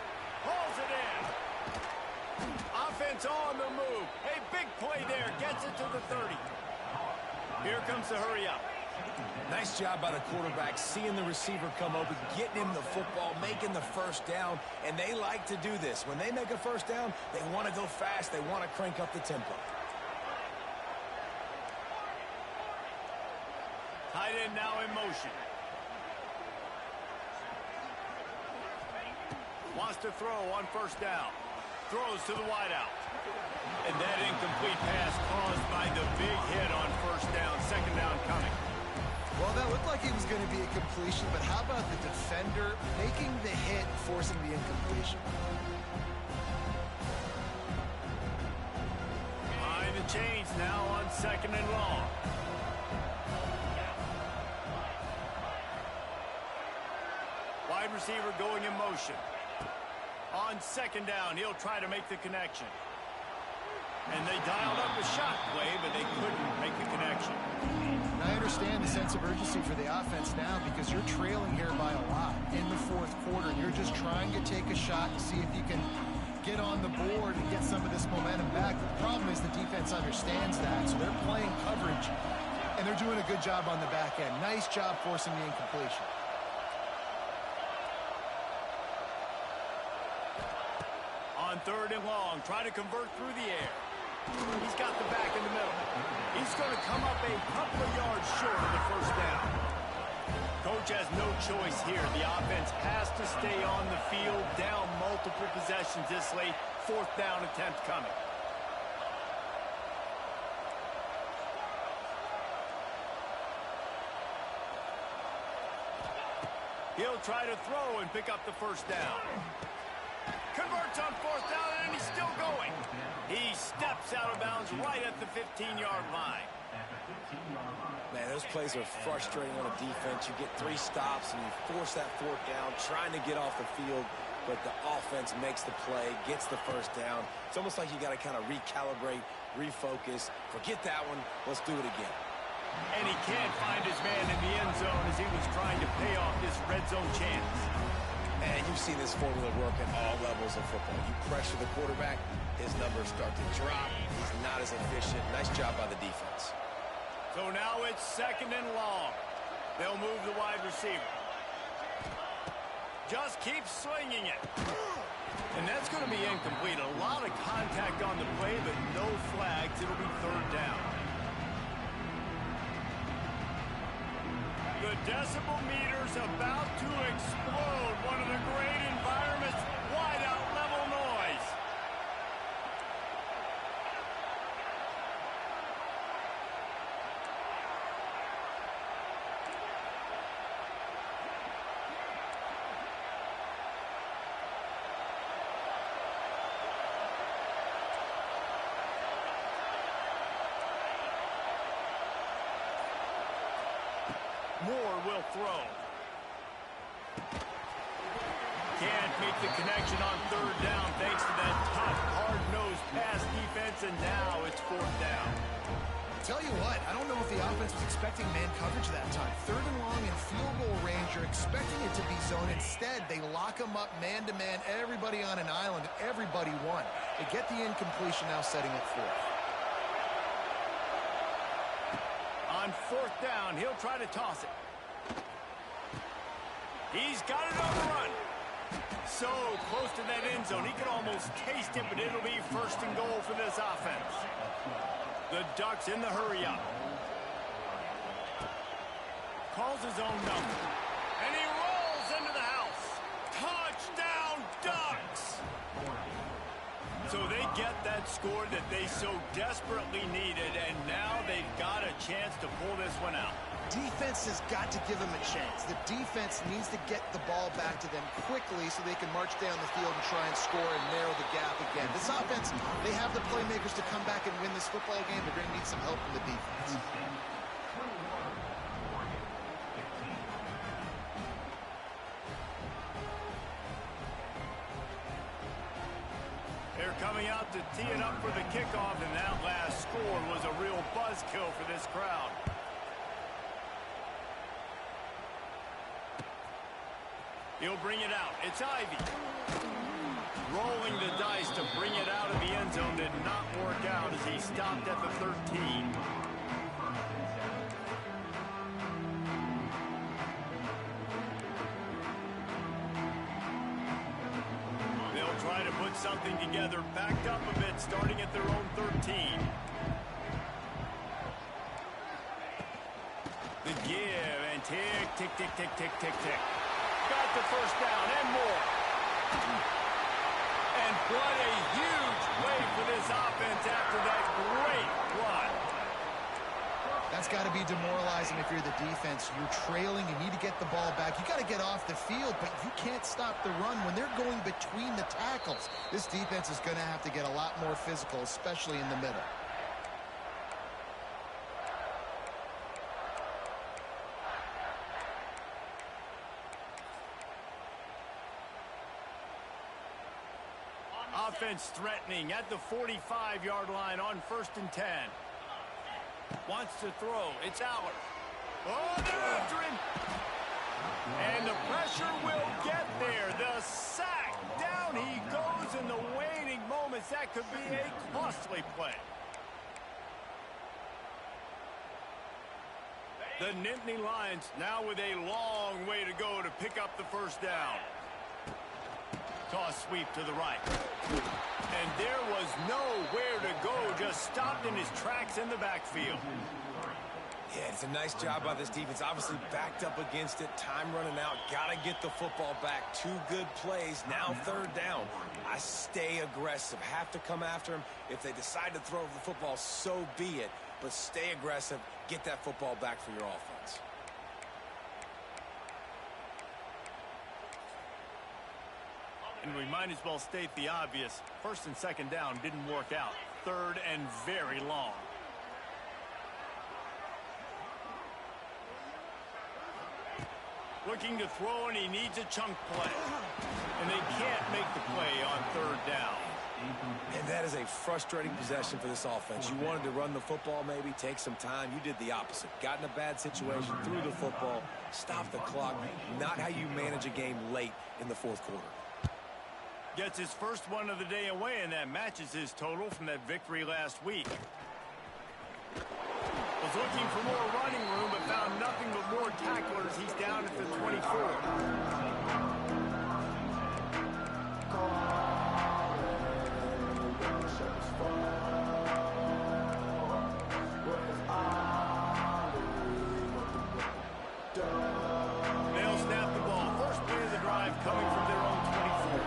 Hauls it in. Offense on the move. A big play there. Gets it to the 30. Here comes the hurry up. Nice job by the quarterback, seeing the receiver come open, getting him the football, making the first down, and they like to do this. When they make a first down, they want to go fast. They want to crank up the tempo. Tight end now in motion. Wants to throw on first down. Throws to the wideout. And that incomplete pass caused by the big hit on first down. Second down coming. Well, that looked like it was going to be a completion, but how about the defender making the hit, forcing the incompletion? Behind the chains now on second and long. Wide receiver going in motion. On second down, he'll try to make the connection. And they dialed up a shot play, but they couldn't make the connection. And I understand the sense of urgency for the offense now because you're trailing here by a lot in the fourth quarter. You're just trying to take a shot to see if you can get on the board and get some of this momentum back. But the problem is the defense understands that, so they're playing coverage, and they're doing a good job on the back end. Nice job forcing the incompletion. On third and long, try to convert through the air. He's got the back in the middle. He's going to come up a couple of yards short of the first down. Coach has no choice here. The offense has to stay on the field, down multiple possessions this late. Fourth down attempt coming. He'll try to throw and pick up the first down. Converts on fourth down, and he's still going. He steps out of bounds right at the 15-yard line. Man, those plays are frustrating on a defense. You get 3 stops, and you force that fourth down, trying to get off the field, but the offense makes the play, gets the first down. It's almost like you got to kind of recalibrate, refocus. Forget that one. Let's do it again. And he can't find his man in the end zone as he was trying to pay off this red zone chance. And you've seen this formula work at all levels of football. You pressure the quarterback, his numbers start to drop. He's not as efficient. Nice job by the defense. So now it's second and long. They'll move the wide receiver. Just keep swinging it. And that's going to be incomplete. A lot of contact on the play, but no flags. It'll be third down. The decibel meter's about to explode. One of the great environments, wide out level noise. Moore will throw. Can't make the connection on third down thanks to that tough, hard-nosed pass defense, and now it's fourth down. Tell you what, I don't know if the offense was expecting man coverage that time. Third and long in field goal range, you're expecting it to be zone. Instead, they lock them up man-to-man, everybody on an island, everybody won. They get the incompletion now, setting it fourth. On fourth down, he'll try to toss it. He's got it on the run. So close to that end zone, he can almost taste it, but it'll be first and goal for this offense. The Ducks in the hurry-up. Calls his own number. And he rolls into the house. Touchdown, Ducks! So they get that score that they so desperately needed, and now they've got a chance to pull this one out. Defense has got to give them a chance. The defense needs to get the ball back to them quickly so they can march down the field and try and score and narrow the gap again. This offense, they have the playmakers to come back and win this football game. They're going to need some help from the defense. Here coming out to tee it up for the kickoff, and that last score was a real buzzkill for this crowd. He'll bring it out. It's Ivy. Rolling the dice to bring it out of the end zone did not work out as he stopped at the 13. They'll try to put something together, backed up a bit, starting at their own 13. The give and tick, tick, tick, tick, tick, tick, tick. Got the first down and more. And what a huge way for this offense after that great run. That's got to be demoralizing if you're the defense. You're trailing. You need to get the ball back. You got to get off the field, but you can't stop the run when they're going between the tackles. This defense is going to have to get a lot more physical, especially in the middle. Offense threatening at the 45-yard line on 1st and 10. Wants to throw. It's Aller. Oh, they're after him. And the pressure will get there. The sack. Down he goes in the waning moments. That could be a costly play. The Nittany Lions now with a long way to go to pick up the first down. Toss sweep to the right. And there was nowhere to go, just stopped in his tracks in the backfield. Yeah, it's a nice job by this defense. Obviously backed up against it. Time running out. Got to get the football back. 2 good plays. Now 3rd down. I stay aggressive. Have to come after him. If they decide to throw the football, so be it. But stay aggressive. Get that football back for your offense. And we might as well state the obvious. 1st and 2nd down didn't work out. 3rd and very long. Looking to throw, and he needs a chunk play. And they can't make the play on 3rd down. And that is a frustrating possession for this offense. You wanted to run the football, maybe take some time. You did the opposite. Got in a bad situation, threw the football, stopped the clock. Not how you manage a game late in the 4th quarter. Gets his first one of the day away, and that matches his total from that victory last week. Was looking for more running room, but found nothing but more tacklers. He's down at the 24. They'll snap the ball. First play of the drive coming from their own 24.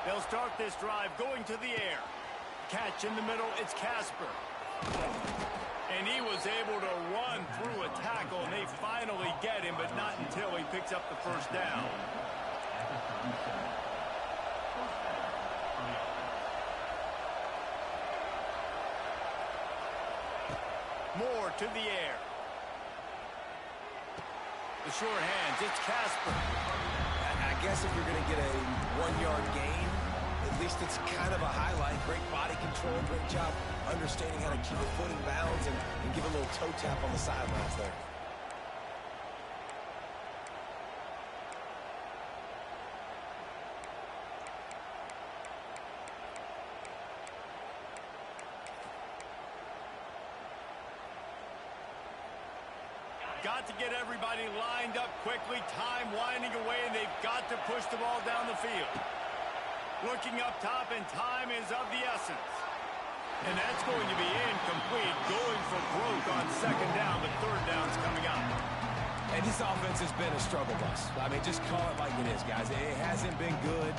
They'll start this drive going to the air. Catch in the middle, it's Casper. And he was able to run through a tackle, and they finally get him, but not until he picks up the first down. Moore to the air. The short hands, it's Casper. I guess if you're going to get a 1-yard gain, at least it's kind of a highlight. Great body control, great job understanding how to keep a foot in bounds and give a little toe tap on the sidelines there. Got to get everybody lined up quickly. Time winding away, and they've got to push the ball down the field. Looking up top, and time is of the essence. And that's going to be incomplete. Going for broke on 2nd down, but 3rd down's coming up. And this offense has been a struggle bus. I mean, just call it like it is, guys. It hasn't been good,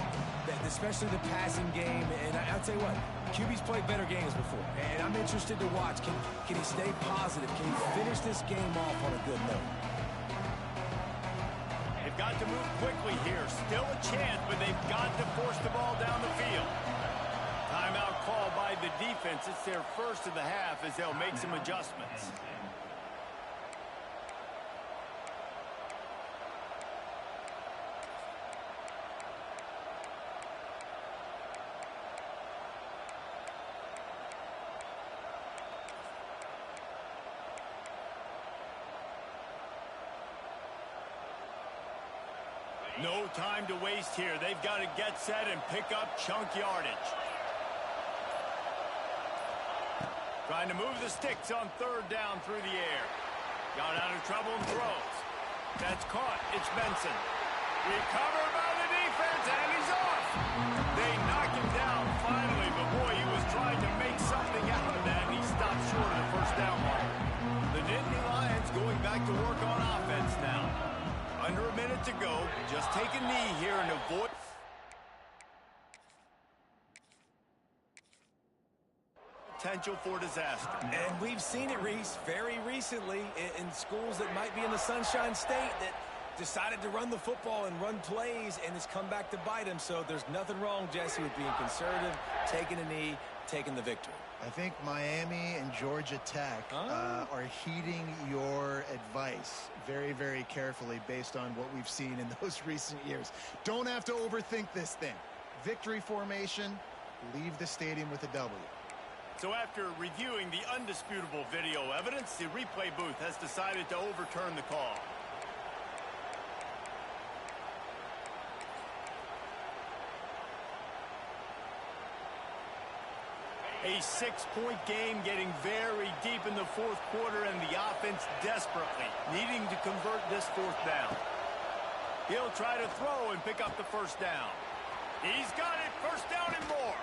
especially the passing game. And I'll tell you what, QB's played better games before. And I'm interested to watch. Can he stay positive? Can he finish this game off on a good note? They've got to move quickly here. Still a chance, but they've got to force the ball down the field. Timeout called by the defense. It's their first of the half as they'll make some adjustments. No time to waste here. They've got to get set and pick up chunk yardage. Trying to move the sticks on third down through the air. Got out of trouble and throws. That's caught. It's Benson. Recovered by the defense, and he's off. They knock him down finally, but boy, he was trying to make something out of that, and he stopped short of the first down mark. The Nittany Lions going back to work on offense now. Under a minute to go. Just take a knee here and avoid... potential for disaster. And we've seen it, Reese, very recently in schools that might be in the Sunshine State that decided to run the football and run plays, and it's come back to bite him. So there's nothing wrong, Jesse, with being conservative, taking a knee, taking the victory. I think Miami and Georgia Tech are heeding your advice very, very carefully based on what we've seen in those recent years. Don't have to overthink this thing. Victory formation, leave the stadium with a W. So after reviewing the undisputable video evidence, the replay booth has decided to overturn the call. A 6-point game getting very deep in the fourth quarter, and the offense desperately needing to convert this fourth down. He'll try to throw and pick up the first down. He's got it, first down and more.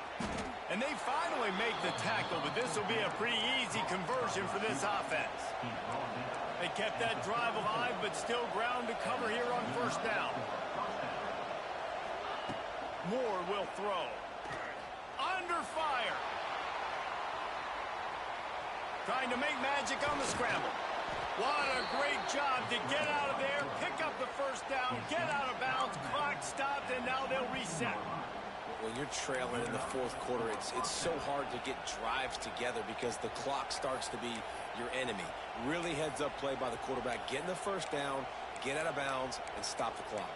And they finally make the tackle, but this will be a pretty easy conversion for this offense. They kept that drive alive, but still ground to cover here on first down. Moore will throw. Under fire. Trying to make magic on the scramble. What a great job to get out of there, pick up the first down, get out of bounds, clock stopped, and now they'll reset. When you're trailing in the fourth quarter, it's so hard to get drives together because the clock starts to be your enemy. Really heads-up play by the quarterback, getting the first down, get out of bounds, and stop the clock.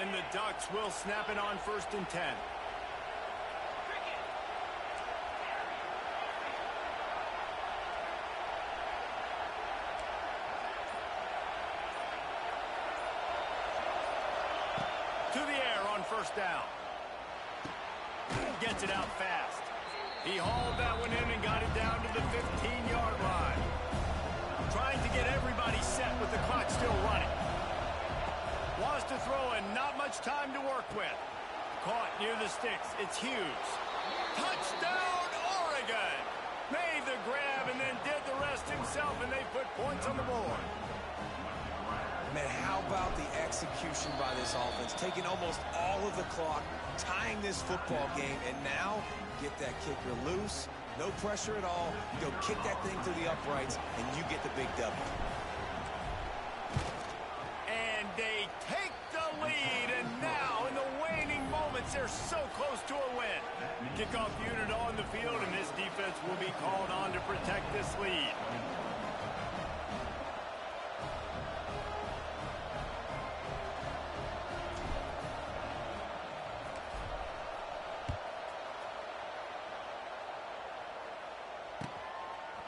And the Ducks will snap it on 1st and 10. To the air on first down. Gets it out fast. He hauled that one in and got it down to the 15-yard line. Trying to get everybody set with the clock still running. Wants to throw and not much time to work with. Caught near the sticks. It's Hughes. Touchdown, Oregon! Made the grab and then did the rest himself, and they put points on the board. Man, how about the execution by this offense? Taking almost all of the clock, tying this football game, and now get that kicker loose. No pressure at all. You go kick that thing to the uprights, and you get the big W. And they take the lead, and now in the waning moments, they're so close to a win. Kickoff unit on the field, and this defense will be called on to protect this lead.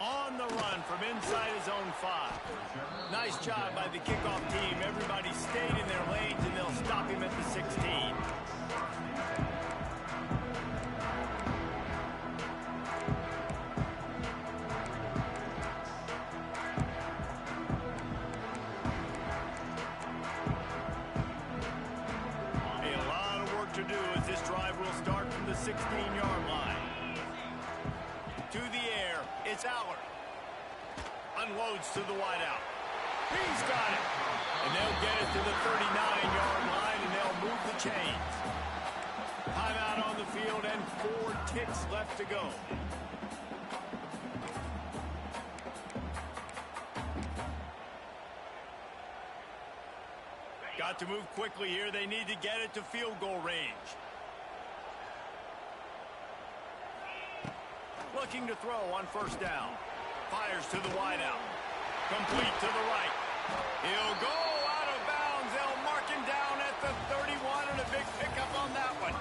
On the run from inside his own 5. Nice job by the kickoff team. Everybody stayed in their lanes, and they'll stop him at the 16. A lot of work to do as this drive will start from the 16-yard line. To the air, it's Allard. Unloads to the wideout. He's got it. And they'll get it to the 39-yard line, and they'll move the chains. Timeout on the field, and 4 ticks left to go. Got to move quickly here. They need to get it to field goal range. Looking to throw on first down. Fires to the wideout. Complete to the right. He'll go out of bounds. They'll mark him down at the 31, and a big pickup on that one.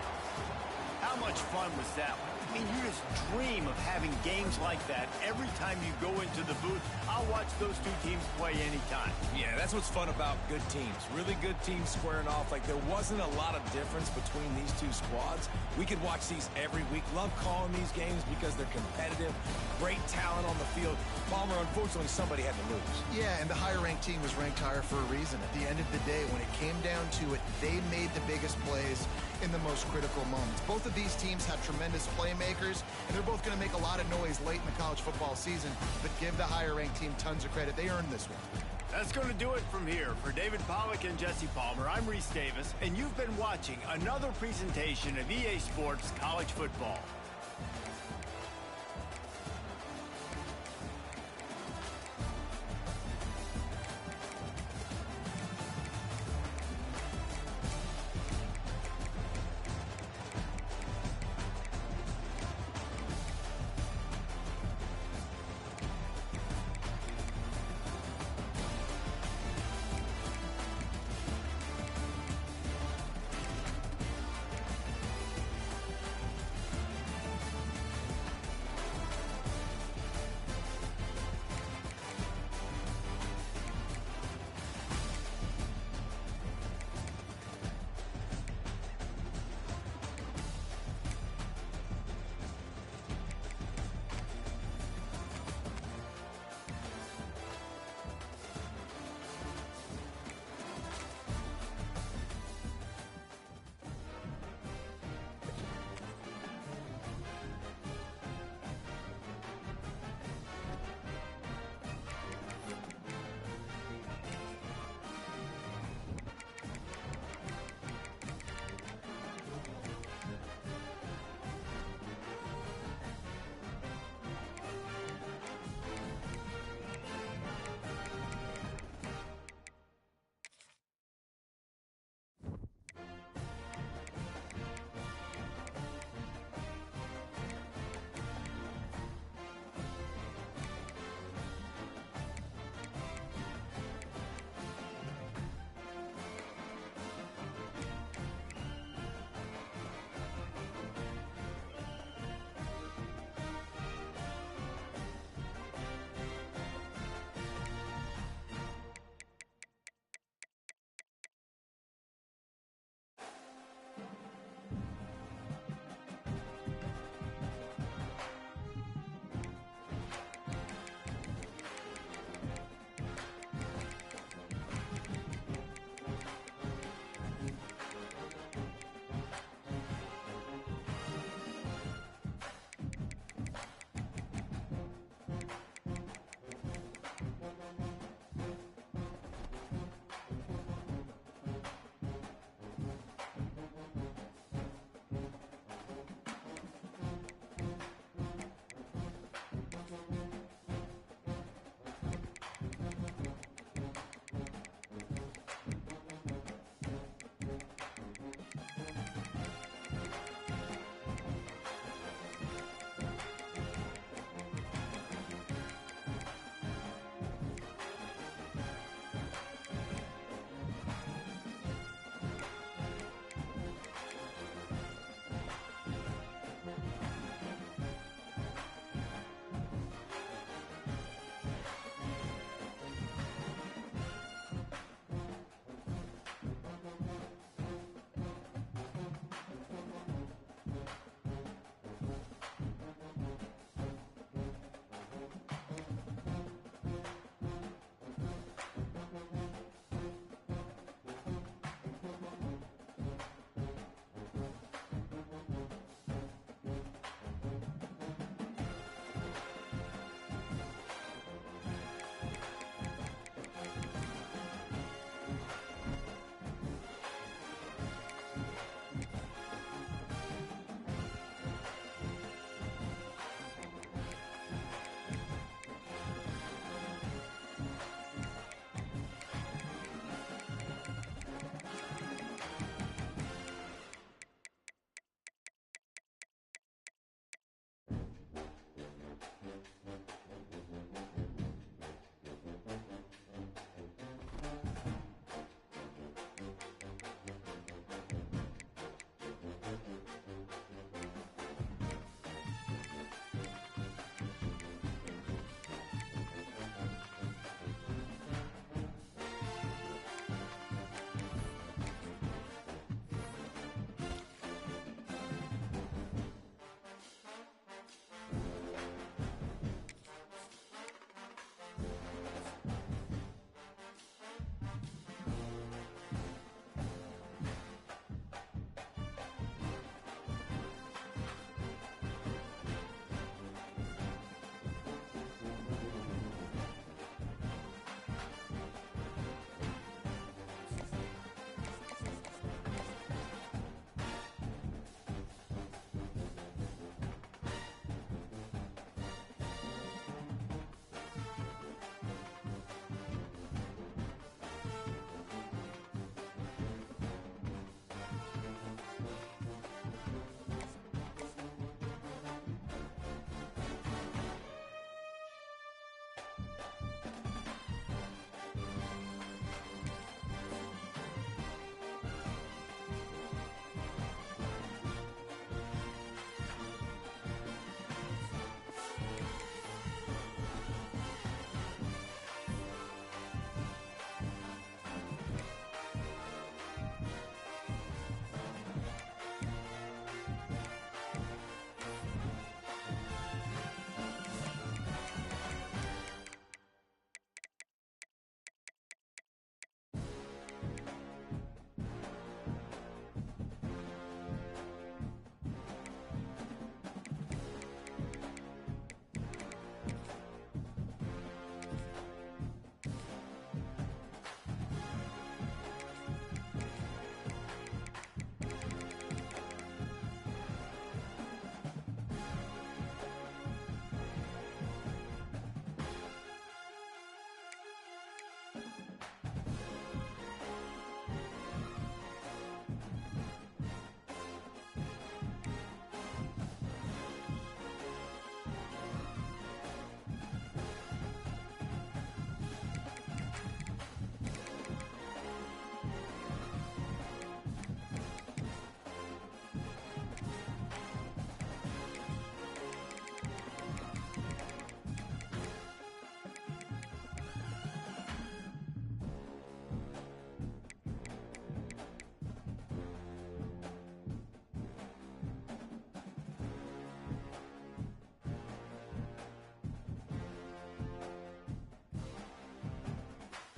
How much fun was that one? I mean, you just dream of having games like that every time you go into the booth. I'll watch those two teams play anytime. Yeah, that's what's fun about good teams. Really good teams squaring off. Like, there wasn't a lot of difference between these two squads. We could watch these every week. Love calling these games because they're competitive. Great talent on the field. Palmer, unfortunately, somebody had to lose. Yeah, and the higher-ranked team was ranked higher for a reason. At the end of the day, when it came down to it, they made the biggest plays in the most critical moments. Both of these teams have tremendous playmakers, and they're both going to make a lot of noise late in the college football season, but give the higher-ranked team tons of credit. They earned this one. That's going to do it from here. For David Pollack and Jesse Palmer, I'm Reese Davis, and you've been watching another presentation of EA Sports College Football.